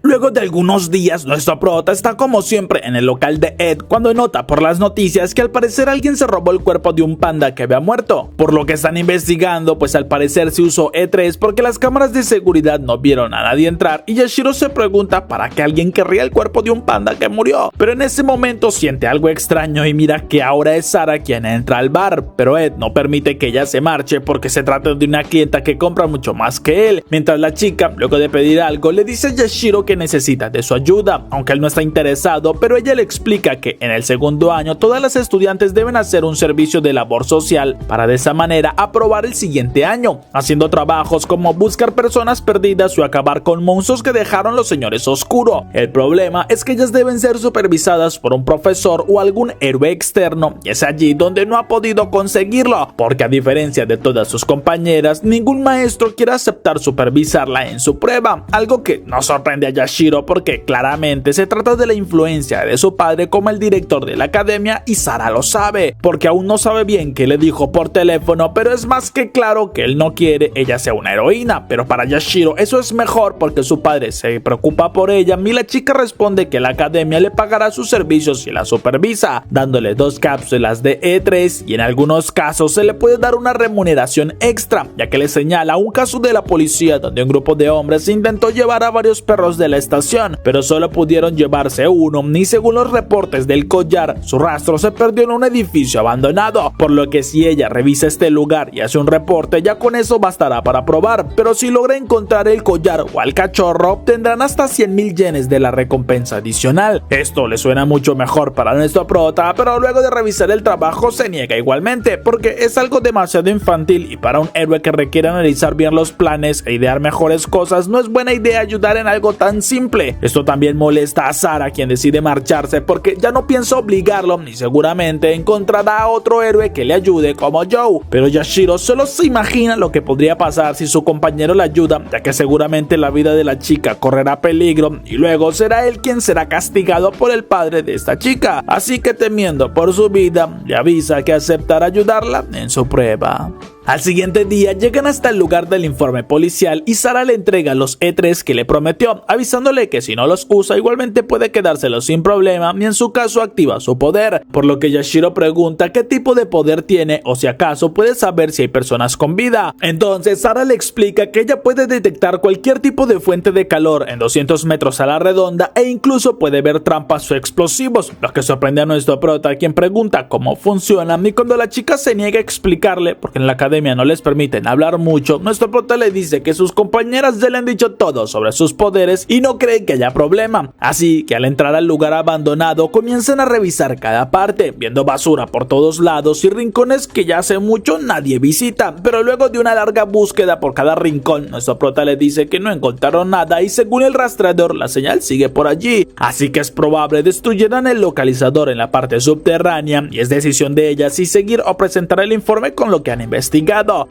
Luego de algunos días, nuestro prota está como siempre en el local de Ed cuando nota por las noticias que al parecer alguien se robó el cuerpo de un panda que había muerto, por lo que están investigando, pues al parecer se usó E3 porque las cámaras de seguridad no vieron a nadie entrar y Yashiro se pregunta para qué alguien querría el cuerpo de un panda que murió, pero en ese momento siente algo extraño y mira que ahora es Sara quien entra al bar, pero Ed no permite que ella se marche porque se trata de una clienta que compra mucho más que él, mientras la chica, luego de pedir algo, le dice a Yashiro que necesita de su ayuda, aunque él no está interesado, pero ella le explica que en el segundo año todas las estudiantes deben hacer un servicio de labor social para de esa manera aprobar el siguiente año, haciendo trabajos como buscar personas perdidas o acabar con monstruos que dejaron los señores oscuro. El problema es que ellas deben ser supervisadas por un profesor o algún héroe externo, y es allí donde no ha podido conseguirlo, porque a diferencia de todas sus compañeras, ningún maestro quiere aceptar supervisarla en su prueba, algo que no sorprende a Yashiro porque claramente se trata de la influencia de su padre como el director de la academia y Sara lo sabe, porque aún no sabe bien qué le dijo por teléfono, pero es más que claro que él no quiere ella sea una heroína, pero para Yashiro eso es mejor porque su padre se preocupa por ella y la chica responde que la academia le pagará sus servicios si la supervisa, dándole 2 cápsulas de E3 y en algunos casos se le puede dar una remuneración extra, ya que le señala un caso de la policía donde un grupo de hombres intentó llevar a varios perros de la estación, pero solo pudieron llevarse uno, y según los reportes del collar, su rastro se perdió en un edificio abandonado, por lo que si ella revisa este lugar y hace un reporte, ya con eso bastará para probar, pero si logra encontrar el collar o al cachorro, obtendrán hasta 100,000 yenes de la recompensa adicional. Esto le suena mucho mejor para nuestro prota, pero luego de revisar el trabajo se niega igualmente, porque es algo demasiado infantil y para un héroe que requiere analizar bien los planes e idear mejores cosas, no es buena idea ayudar en algo tan simple. Esto también molesta a Sara, quien decide marcharse porque ya no piensa obligarlo y seguramente encontrará a otro héroe que le ayude como Joe, pero Yashiro solo se imagina lo que podría pasar si su compañero le ayuda, ya que seguramente la vida de la chica correrá peligro y luego será él quien será castigado por el padre de esta chica, así que temiendo por su vida le avisa que aceptará ayudarla en su prueba. Al siguiente día llegan hasta el lugar del informe policial y Sara le entrega los E3 que le prometió, avisándole que si no los usa igualmente puede quedárselos sin problema y en su caso activa su poder, por lo que Yashiro pregunta qué tipo de poder tiene o si acaso puede saber si hay personas con vida. Entonces Sara le explica que ella puede detectar cualquier tipo de fuente de calor en 200 metros a la redonda e incluso puede ver trampas o explosivos, lo que sorprende a nuestro prota, quien pregunta cómo funcionan, y cuando la chica se niega a explicarle porque en la academia no les permiten hablar mucho, nuestro prota le dice que sus compañeras ya le han dicho todo sobre sus poderes y no creen que haya problema, así que al entrar al lugar abandonado comienzan a revisar cada parte, viendo basura por todos lados y rincones que ya hace mucho nadie visita, pero luego de una larga búsqueda por cada rincón, nuestro prota le dice que no encontraron nada y según el rastreador la señal sigue por allí, así que es probable destruyeran el localizador en la parte subterránea y es decisión de ellas si seguir o presentar el informe con lo que han investigado.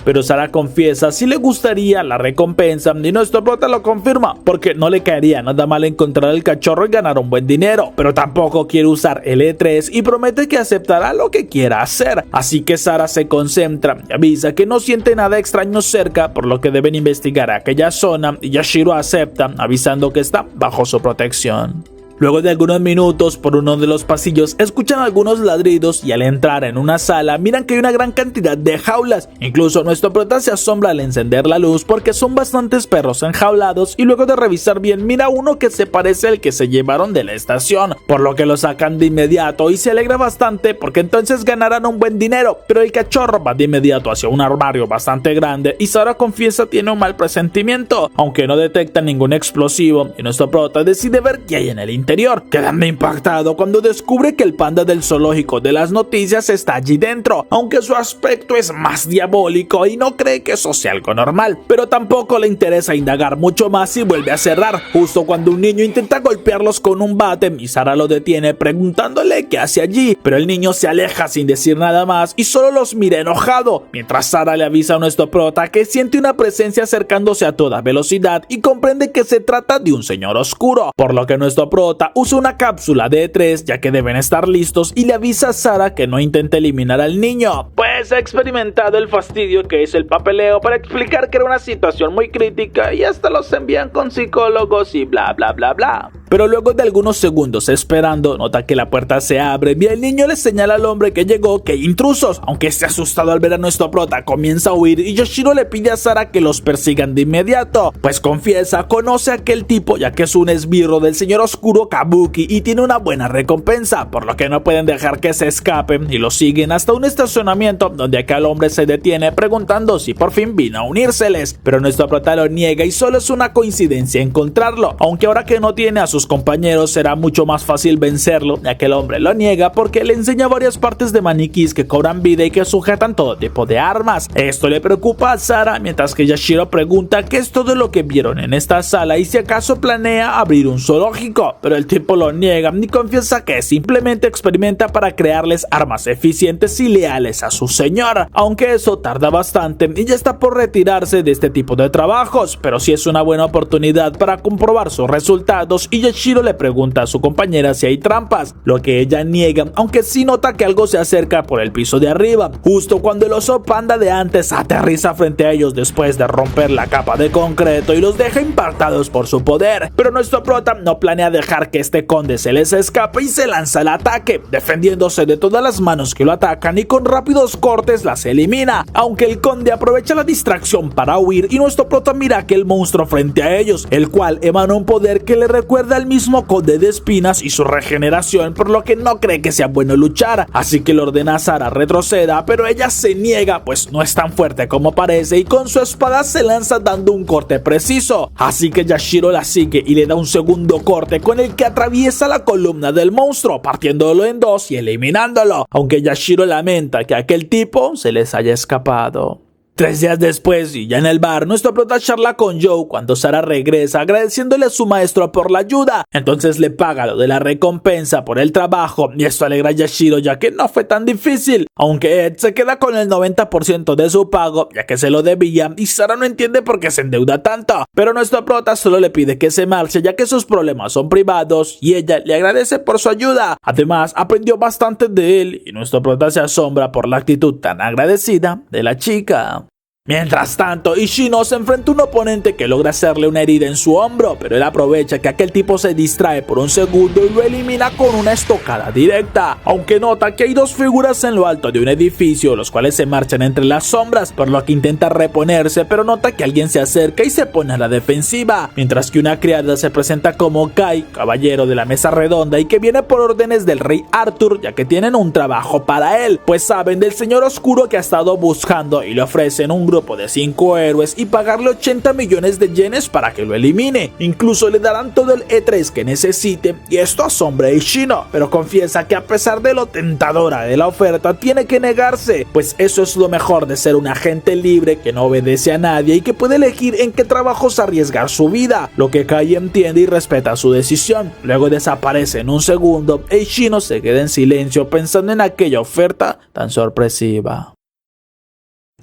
Pero Sara confiesa si le gustaría la recompensa y nuestro prota lo confirma porque no le caería nada mal encontrar el cachorro y ganar un buen dinero, pero tampoco quiere usar el E3 y promete que aceptará lo que quiera hacer, así que Sara se concentra y avisa que no siente nada extraño cerca, por lo que deben investigar aquella zona y Yashiro acepta, avisando que está bajo su protección. Luego de algunos minutos, por uno de los pasillos escuchan algunos ladridos y al entrar en una sala miran que hay una gran cantidad de jaulas. Incluso nuestro prota se asombra al encender la luz porque son bastantes perros enjaulados y luego de revisar bien mira uno que se parece al que se llevaron de la estación, por lo que lo sacan de inmediato y se alegra bastante porque entonces ganarán un buen dinero. Pero el cachorro va de inmediato hacia un armario bastante grande y Sara confiesa tiene un mal presentimiento, aunque no detecta ningún explosivo, y nuestro prota decide ver qué hay en el interior, quedando impactado cuando descubre que el panda del zoológico de las noticias está allí dentro, aunque su aspecto es más diabólico y no cree que eso sea algo normal, pero tampoco le interesa indagar mucho más y vuelve a cerrar, justo cuando un niño intenta golpearlos con un bate y Sara lo detiene preguntándole qué hace allí, pero el niño se aleja sin decir nada más y solo los mira enojado, mientras Sara le avisa a nuestro prota que siente una presencia acercándose a toda velocidad y comprende que se trata de un señor oscuro, por lo que nuestro prota usa una cápsula de E3 ya que deben estar listos y le avisa a Sara que no intente eliminar al niño, pues ha experimentado el fastidio que es el papeleo para explicar que era una situación muy crítica y hasta los envían con psicólogos y bla bla bla bla. Pero luego de algunos segundos esperando, nota que la puerta se abre y el niño le señala al hombre que llegó que hay intrusos, aunque esté asustado al ver a nuestro prota comienza a huir y Yashiro le pide a Sara que los persigan de inmediato, pues confiesa conoce a aquel tipo ya que es un esbirro del señor oscuro Kabuki y tiene una buena recompensa, por lo que no pueden dejar que se escapen y lo siguen hasta un estacionamiento donde aquel hombre se detiene preguntando si por fin vino a unírseles, pero nuestro prota lo niega y solo es una coincidencia encontrarlo, aunque ahora que no tiene a sus compañeros será mucho más fácil vencerlo, y aquel hombre lo niega porque le enseña varias partes de maniquís que cobran vida y que sujetan todo tipo de armas. Esto le preocupa a Sara, mientras que Yashiro pregunta qué es todo lo que vieron en esta sala y si acaso planea abrir un zoológico, pero el tipo lo niega y confiesa que simplemente experimenta para crearles armas eficientes y leales a su señor, aunque eso tarda bastante y ya está por retirarse de este tipo de trabajos, pero sí es una buena oportunidad para comprobar sus resultados y Yashiro le pregunta a su compañera si hay trampas, lo que ella niega, aunque sí nota que algo se acerca por el piso de arriba, justo cuando el oso panda de antes aterriza frente a ellos después de romper la capa de concreto y los deja impactados por su poder, pero nuestro prota no planea dejar que este conde se les escape y se lanza al ataque, defendiéndose de todas las manos que lo atacan y con rápidos cortes las elimina, aunque el conde aprovecha la distracción para huir y nuestro prota mira a aquel monstruo frente a ellos, el cual emana un poder que le recuerda al mismo conde de espinas y su regeneración, por lo que no cree que sea bueno luchar, así que le ordena a Sara retroceda, pero ella se niega pues no es tan fuerte como parece y con su espada se lanza dando un corte preciso, así que Yashiro la sigue y le da un segundo corte con el que atraviesa la columna del monstruo, partiéndolo en dos y eliminándolo, aunque Yashiro lamenta que aquel tipo se les haya escapado. 3 días después, y ya en el bar, nuestro prota charla con Joe cuando Sara regresa agradeciéndole a su maestro por la ayuda. Entonces le paga lo de la recompensa por el trabajo y esto alegra a Yashiro ya que no fue tan difícil, aunque Ed se queda con el 90% de su pago ya que se lo debía y Sara no entiende por qué se endeuda tanto, pero nuestro prota solo le pide que se marche ya que sus problemas son privados y ella le agradece por su ayuda. Además aprendió bastante de él y nuestro prota se asombra por la actitud tan agradecida de la chica. Mientras tanto, Ishino se enfrenta a un oponente que logra hacerle una herida en su hombro, pero él aprovecha que aquel tipo se distrae por un segundo y lo elimina con una estocada directa, aunque nota que hay dos figuras en lo alto de un edificio, los cuales se marchan entre las sombras, por lo que intenta reponerse, pero nota que alguien se acerca y se pone a la defensiva, mientras que una criada se presenta como Kai, caballero de la mesa redonda y que viene por órdenes del rey Arthur, ya que tienen un trabajo para él, pues saben del señor oscuro que ha estado buscando y le ofrecen un grupo de 5 héroes y pagarle 80 millones de yenes para que lo elimine. Incluso le darán todo el E3 que necesite, y esto asombra a Ishino, pero confiesa que a pesar de lo tentadora de la oferta tiene que negarse, pues eso es lo mejor de ser un agente libre que no obedece a nadie y que puede elegir en qué trabajos arriesgar su vida, lo que Kai entiende y respeta su decisión. Luego desaparece en un segundo e Ishino se queda en silencio pensando en aquella oferta tan sorpresiva.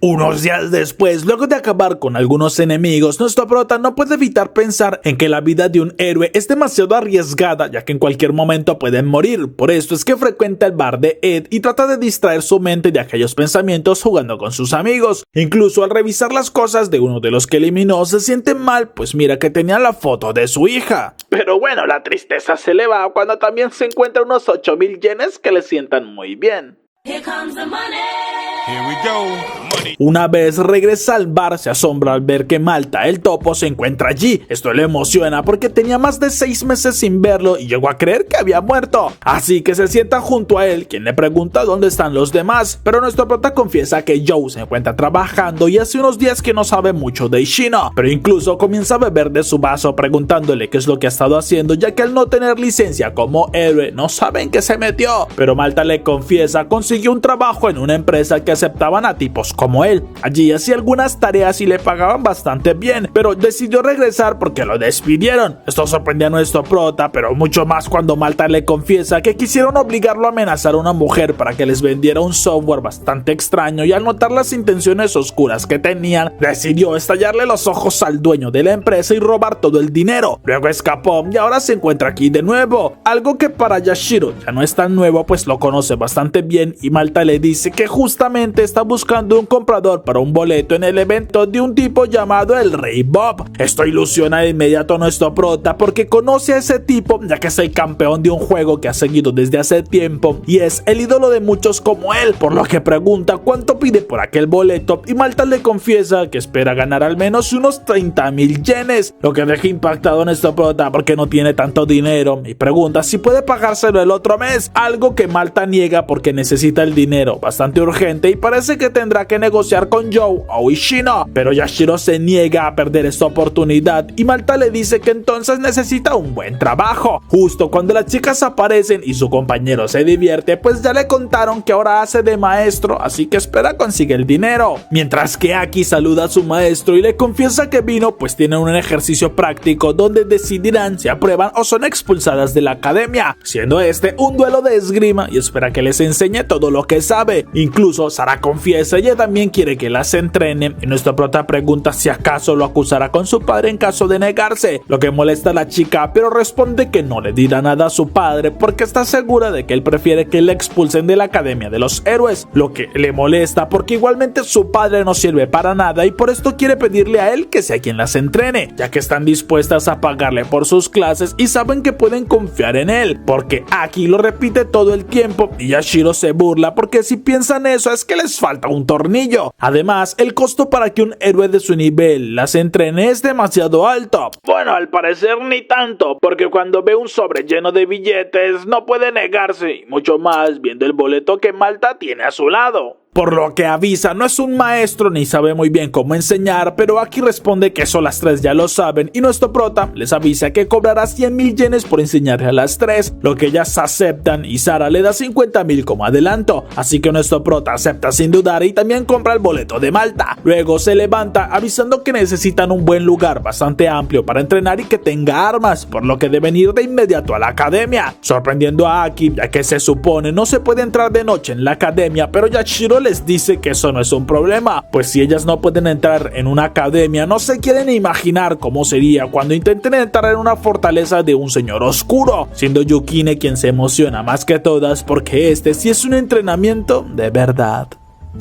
Unos días después, luego de acabar con algunos enemigos, nuestro prota no puede evitar pensar en que la vida de un héroe es demasiado arriesgada, ya que en cualquier momento pueden morir. Por esto es que frecuenta el bar de Ed y trata de distraer su mente de aquellos pensamientos jugando con sus amigos. Incluso al revisar las cosas de uno de los que eliminó, se siente mal, pues mira que tenía la foto de su hija. Pero bueno, la tristeza se le va cuando también se encuentra unos 8,000 yenes que le sientan muy bien.
Here comes the money.
Here we go. Money.
Una vez regresa al bar, se asombra al ver que Malta, el topo, se encuentra allí. Esto le emociona porque tenía más de 6 meses sin verlo y llegó a creer que había muerto. Así que se sienta junto a él, quien le pregunta dónde están los demás. Pero nuestro prota confiesa que Joe se encuentra trabajando y hace unos días que no sabe mucho de Ishino. Pero incluso comienza a beber de su vaso preguntándole qué es lo que ha estado haciendo, ya que al no tener licencia como héroe no sabe en qué se metió. Pero Malta le confiesa consiguió un trabajo en una empresa que aceptaban a tipos como él. Allí hacía algunas tareas y le pagaban bastante bien, pero decidió regresar porque lo despidieron. Esto sorprende a nuestro prota, pero mucho más cuando Malta le confiesa que quisieron obligarlo a amenazar a una mujer para que les vendiera un software bastante extraño, y al notar las intenciones oscuras que tenían, decidió estallarle los ojos al dueño de la empresa y robar todo el dinero. Luego escapó y ahora se encuentra aquí de nuevo, algo que para Yashiro ya no es tan nuevo, pues lo conoce bastante bien, y Malta le dice que justamente está buscando un comprador para un boleto en el evento de un tipo llamado el Rey Bob. Esto ilusiona de inmediato a nuestro prota porque conoce a ese tipo, ya que es el campeón de un juego que ha seguido desde hace tiempo y es el ídolo de muchos como él, por lo que pregunta cuánto pide por aquel boleto, y Malta le confiesa que espera ganar al menos unos 30,000 yenes, lo que deja impactado a nuestro prota porque no tiene tanto dinero y pregunta si puede pagárselo el otro mes, algo que Malta niega porque necesita el dinero bastante urgente y parece que tendrá que negociar con Joe o Ishino, pero Yashiro se niega a perder esta oportunidad y Malta le dice que entonces necesita un buen trabajo. Justo cuando las chicas aparecen y su compañero se divierte, pues ya le contaron que ahora hace de maestro, así que espera consigue el dinero. Mientras que Aki saluda a su maestro y le confiesa que vino pues tienen un ejercicio práctico donde decidirán si aprueban o son expulsadas de la academia, siendo este un duelo de esgrima, y espera que les enseñe todo lo que sabe. Incluso Sara confiesa ella también quiere que las entrene, y nuestro prota pregunta si acaso lo acusará con su padre en caso de negarse, lo que molesta a la chica, pero responde que no le dirá nada a su padre porque está segura de que él prefiere que le expulsen de la Academia de los Héroes, lo que le molesta porque igualmente su padre no sirve para nada y por esto quiere pedirle a él que sea quien las entrene, ya que están dispuestas a pagarle por sus clases y saben que pueden confiar en él, porque Aki lo repite todo el tiempo y Yashiro se burla porque si piensan eso es que les falta un tornillo. Además, el costo para que un héroe de su nivel las entrene es demasiado alto. Bueno, al parecer ni tanto, porque cuando ve un sobre lleno de billetes no puede negarse, y mucho más viendo el boleto que Malta tiene a su lado. Por lo que avisa, no es un maestro ni sabe muy bien cómo enseñar, pero Aki responde que eso las tres ya lo saben y nuestro prota les avisa que cobrará 100,000 yenes por enseñarle a las tres, lo que ellas aceptan y Sara le da 50,000 como adelanto, así que nuestro prota acepta sin dudar y también compra el boleto de Malta. Luego se levanta avisando que necesitan un buen lugar bastante amplio para entrenar y que tenga armas, por lo que deben ir de inmediato a la academia, sorprendiendo a Aki ya que se supone no se puede entrar de noche en la academia, pero Yashiro les dice que eso no es un problema, pues si ellas no pueden entrar en una academia, no se quieren imaginar cómo sería cuando intenten entrar en una fortaleza de un señor oscuro, siendo Yukine quien se emociona más que todas porque este sí es un entrenamiento de verdad.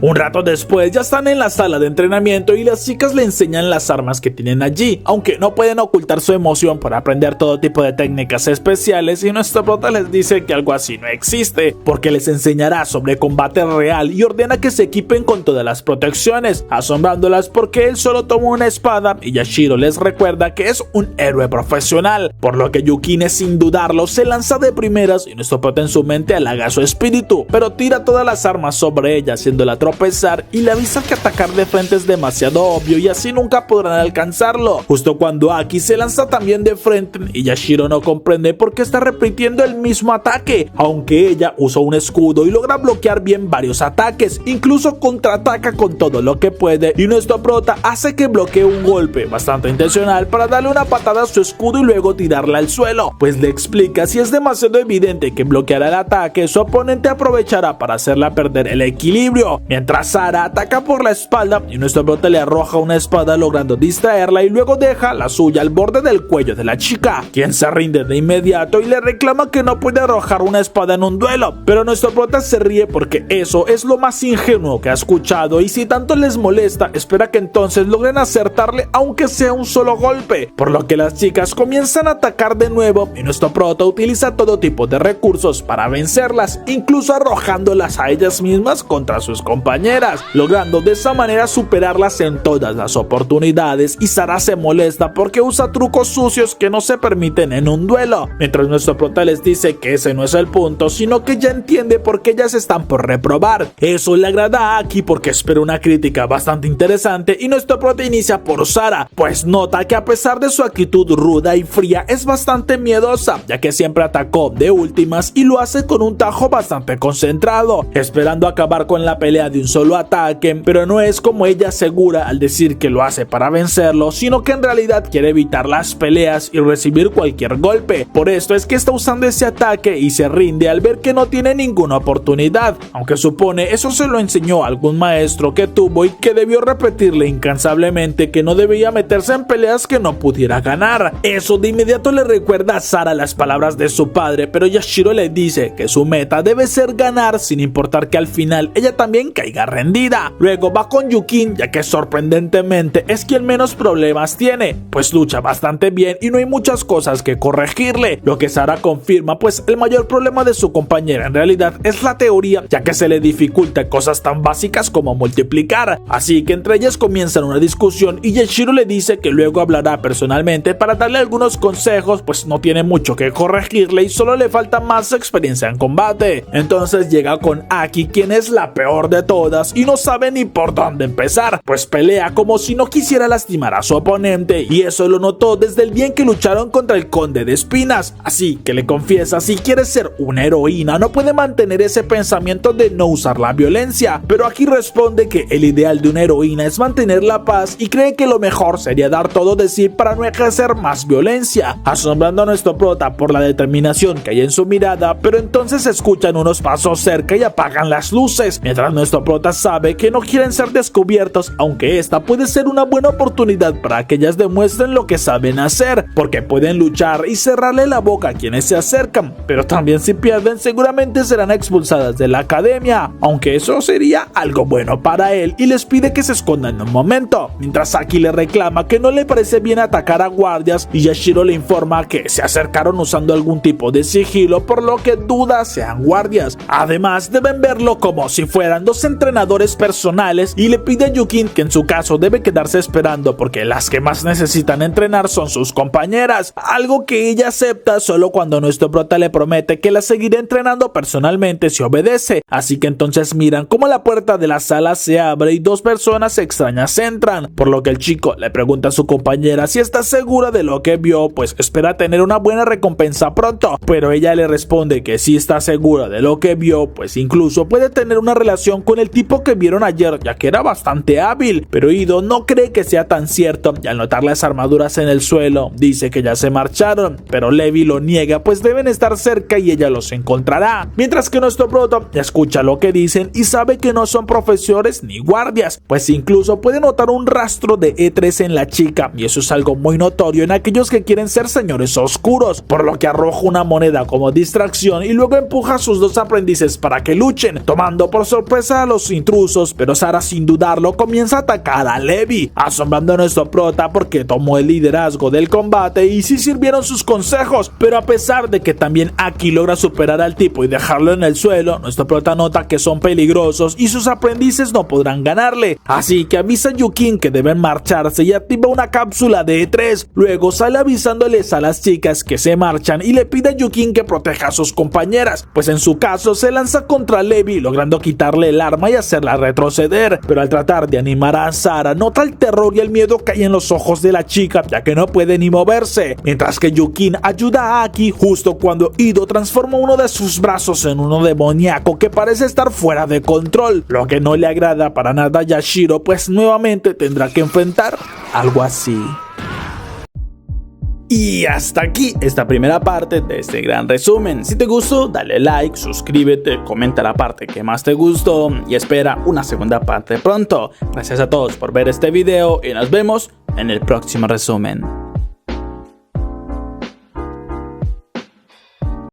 Un rato después ya están en la sala de entrenamiento y las chicas le enseñan las armas que tienen allí, aunque no pueden ocultar su emoción por aprender todo tipo de técnicas especiales, y nuestro prota les dice que algo así no existe, porque les enseñará sobre combate real y ordena que se equipen con todas las protecciones, asombrándolas porque él solo toma una espada y Yashiro les recuerda que es un héroe profesional, por lo que Yukine sin dudarlo se lanza de primeras y nuestro prota en su mente halaga su espíritu, pero tira todas las armas sobre ella haciéndola tropezar y le avisa que atacar de frente es demasiado obvio y así nunca podrán alcanzarlo, justo cuando Aki se lanza también de frente y Yashiro no comprende por qué está repitiendo el mismo ataque, aunque ella usa un escudo y logra bloquear bien varios ataques, incluso contraataca con todo lo que puede y nuestro prota hace que bloquee un golpe bastante intencional para darle una patada a su escudo y luego tirarla al suelo, pues le explica si es demasiado evidente que bloqueará el ataque, su oponente aprovechará para hacerla perder el equilibrio, mientras Sara ataca por la espalda y nuestro prota le arroja una espada logrando distraerla y luego deja la suya al borde del cuello de la chica, quien se rinde de inmediato y le reclama que no puede arrojar una espada en un duelo, pero nuestro prota se ríe porque eso es lo más ingenuo que ha escuchado y si tanto les molesta espera que entonces logren acertarle aunque sea un solo golpe, por lo que las chicas comienzan a atacar de nuevo y nuestro prota utiliza todo tipo de recursos para vencerlas, incluso arrojándolas a ellas mismas contra sus compañeras, logrando de esa manera superarlas en todas las oportunidades, y Sara se molesta porque usa trucos sucios que no se permiten en un duelo, mientras nuestro prota les dice que ese no es el punto, sino que ya entiende por qué ellas están por reprobar. Eso le agrada a Aki porque espera una crítica bastante interesante y nuestro prota inicia por Sara, pues nota que a pesar de su actitud ruda y fría es bastante miedosa, ya que siempre atacó de últimas y lo hace con un tajo bastante concentrado, esperando acabar con la pelea de un solo ataque, pero no es como ella asegura al decir que lo hace para vencerlo, sino que en realidad quiere evitar las peleas y recibir cualquier golpe. Por esto es que está usando ese ataque y se rinde al ver que no tiene ninguna oportunidad, aunque supone eso se lo enseñó algún maestro que tuvo y que debió repetirle incansablemente que no debía meterse en peleas que no pudiera ganar. Eso de inmediato le recuerda a Sara las palabras de su padre, pero Yashiro le dice que su meta debe ser ganar sin importar que al final ella también caiga rendida. Luego va con Yukin, ya que sorprendentemente es quien menos problemas tiene, pues lucha bastante bien y no hay muchas cosas que corregirle, lo que Sara confirma, pues el mayor problema de su compañera en realidad es la teoría, ya que se le dificulta cosas tan básicas como multiplicar, así que entre ellas comienzan una discusión y Yashiro le dice que luego hablará personalmente para darle algunos consejos, pues no tiene mucho que corregirle y solo le falta más experiencia en combate. Entonces llega con Aki, quien es la peor de todas y no sabe ni por dónde empezar, pues pelea como si no quisiera lastimar a su oponente, y eso lo notó desde el día en que lucharon contra el Conde de Espinas, así que le confiesa si quiere ser una heroína no puede mantener ese pensamiento de no usar la violencia, pero Aki responde que el ideal de una heroína es mantener la paz y cree que lo mejor sería dar todo de sí para no ejercer más violencia, asombrando a nuestro prota por la determinación que hay en su mirada, pero entonces escuchan unos pasos cerca y apagan las luces, mientras nuestro prota sabe que no quieren ser descubiertos, aunque esta puede ser una buena oportunidad para que ellas demuestren lo que saben hacer, porque pueden luchar y cerrarle la boca a quienes se acercan, pero también si pierden seguramente serán expulsadas de la academia, aunque eso sería algo bueno para él, y les pide que se escondan un momento, mientras Aki le reclama que no le parece bien atacar a guardias y Yashiro le informa que se acercaron usando algún tipo de sigilo, por lo que duda sean guardias. Además deben verlo como si fueran dos entrenadores personales y le pide a Yukin que en su caso debe quedarse esperando porque las que más necesitan entrenar son sus compañeras, algo que ella acepta solo cuando nuestro prota le promete que la seguirá entrenando personalmente si obedece, así que entonces miran como la puerta de la sala se abre y dos personas extrañas entran, por lo que el chico le pregunta a su compañera si está segura de lo que vio, pues espera tener una buena recompensa pronto, pero ella le responde que sí está segura de lo que vio, pues incluso puede tener una relación con el tipo que vieron ayer, ya que era bastante hábil, pero Ido no cree que sea tan cierto y al notar las armaduras en el suelo dice que ya se marcharon, pero Levi lo niega, pues deben estar cerca y ella los encontrará, mientras que nuestro proto escucha lo que dicen y sabe que no son profesores ni guardias, pues incluso puede notar un rastro de E3 en la chica, y eso es algo muy notorio en aquellos que quieren ser señores oscuros, por lo que arroja una moneda como distracción y luego empuja a sus dos aprendices para que luchen, tomando por sorpresa a los intrusos, pero Sarah sin dudarlo comienza a atacar a Levi, asombrando a nuestro prota porque tomó el liderazgo del combate y sí sirvieron sus consejos, pero a pesar de que también Aki logra superar al tipo y dejarlo en el suelo, nuestro prota nota que son peligrosos y sus aprendices no podrán ganarle, así que avisa a Yukin que deben marcharse y activa una cápsula de E3, luego sale avisándoles a las chicas que se marchan y le pide a Yukin que proteja a sus compañeras, pues en su caso se lanza contra Levi logrando quitarle el arma y hacerla retroceder, pero al tratar de animar a Sarah nota el terror y el miedo que hay en los ojos de la chica ya que no puede ni moverse, mientras que Yukin ayuda a Aki justo cuando Ido transforma uno de sus brazos en uno demoníaco que parece estar fuera de control, lo que no le agrada para nada a Yashiro, pues nuevamente tendrá que enfrentar algo así. Y hasta aquí esta primera parte de este gran resumen. Si te gustó, dale like, suscríbete, comenta la parte que más te gustó y espera una segunda parte pronto. Gracias a todos por ver este video y nos vemos en el próximo resumen.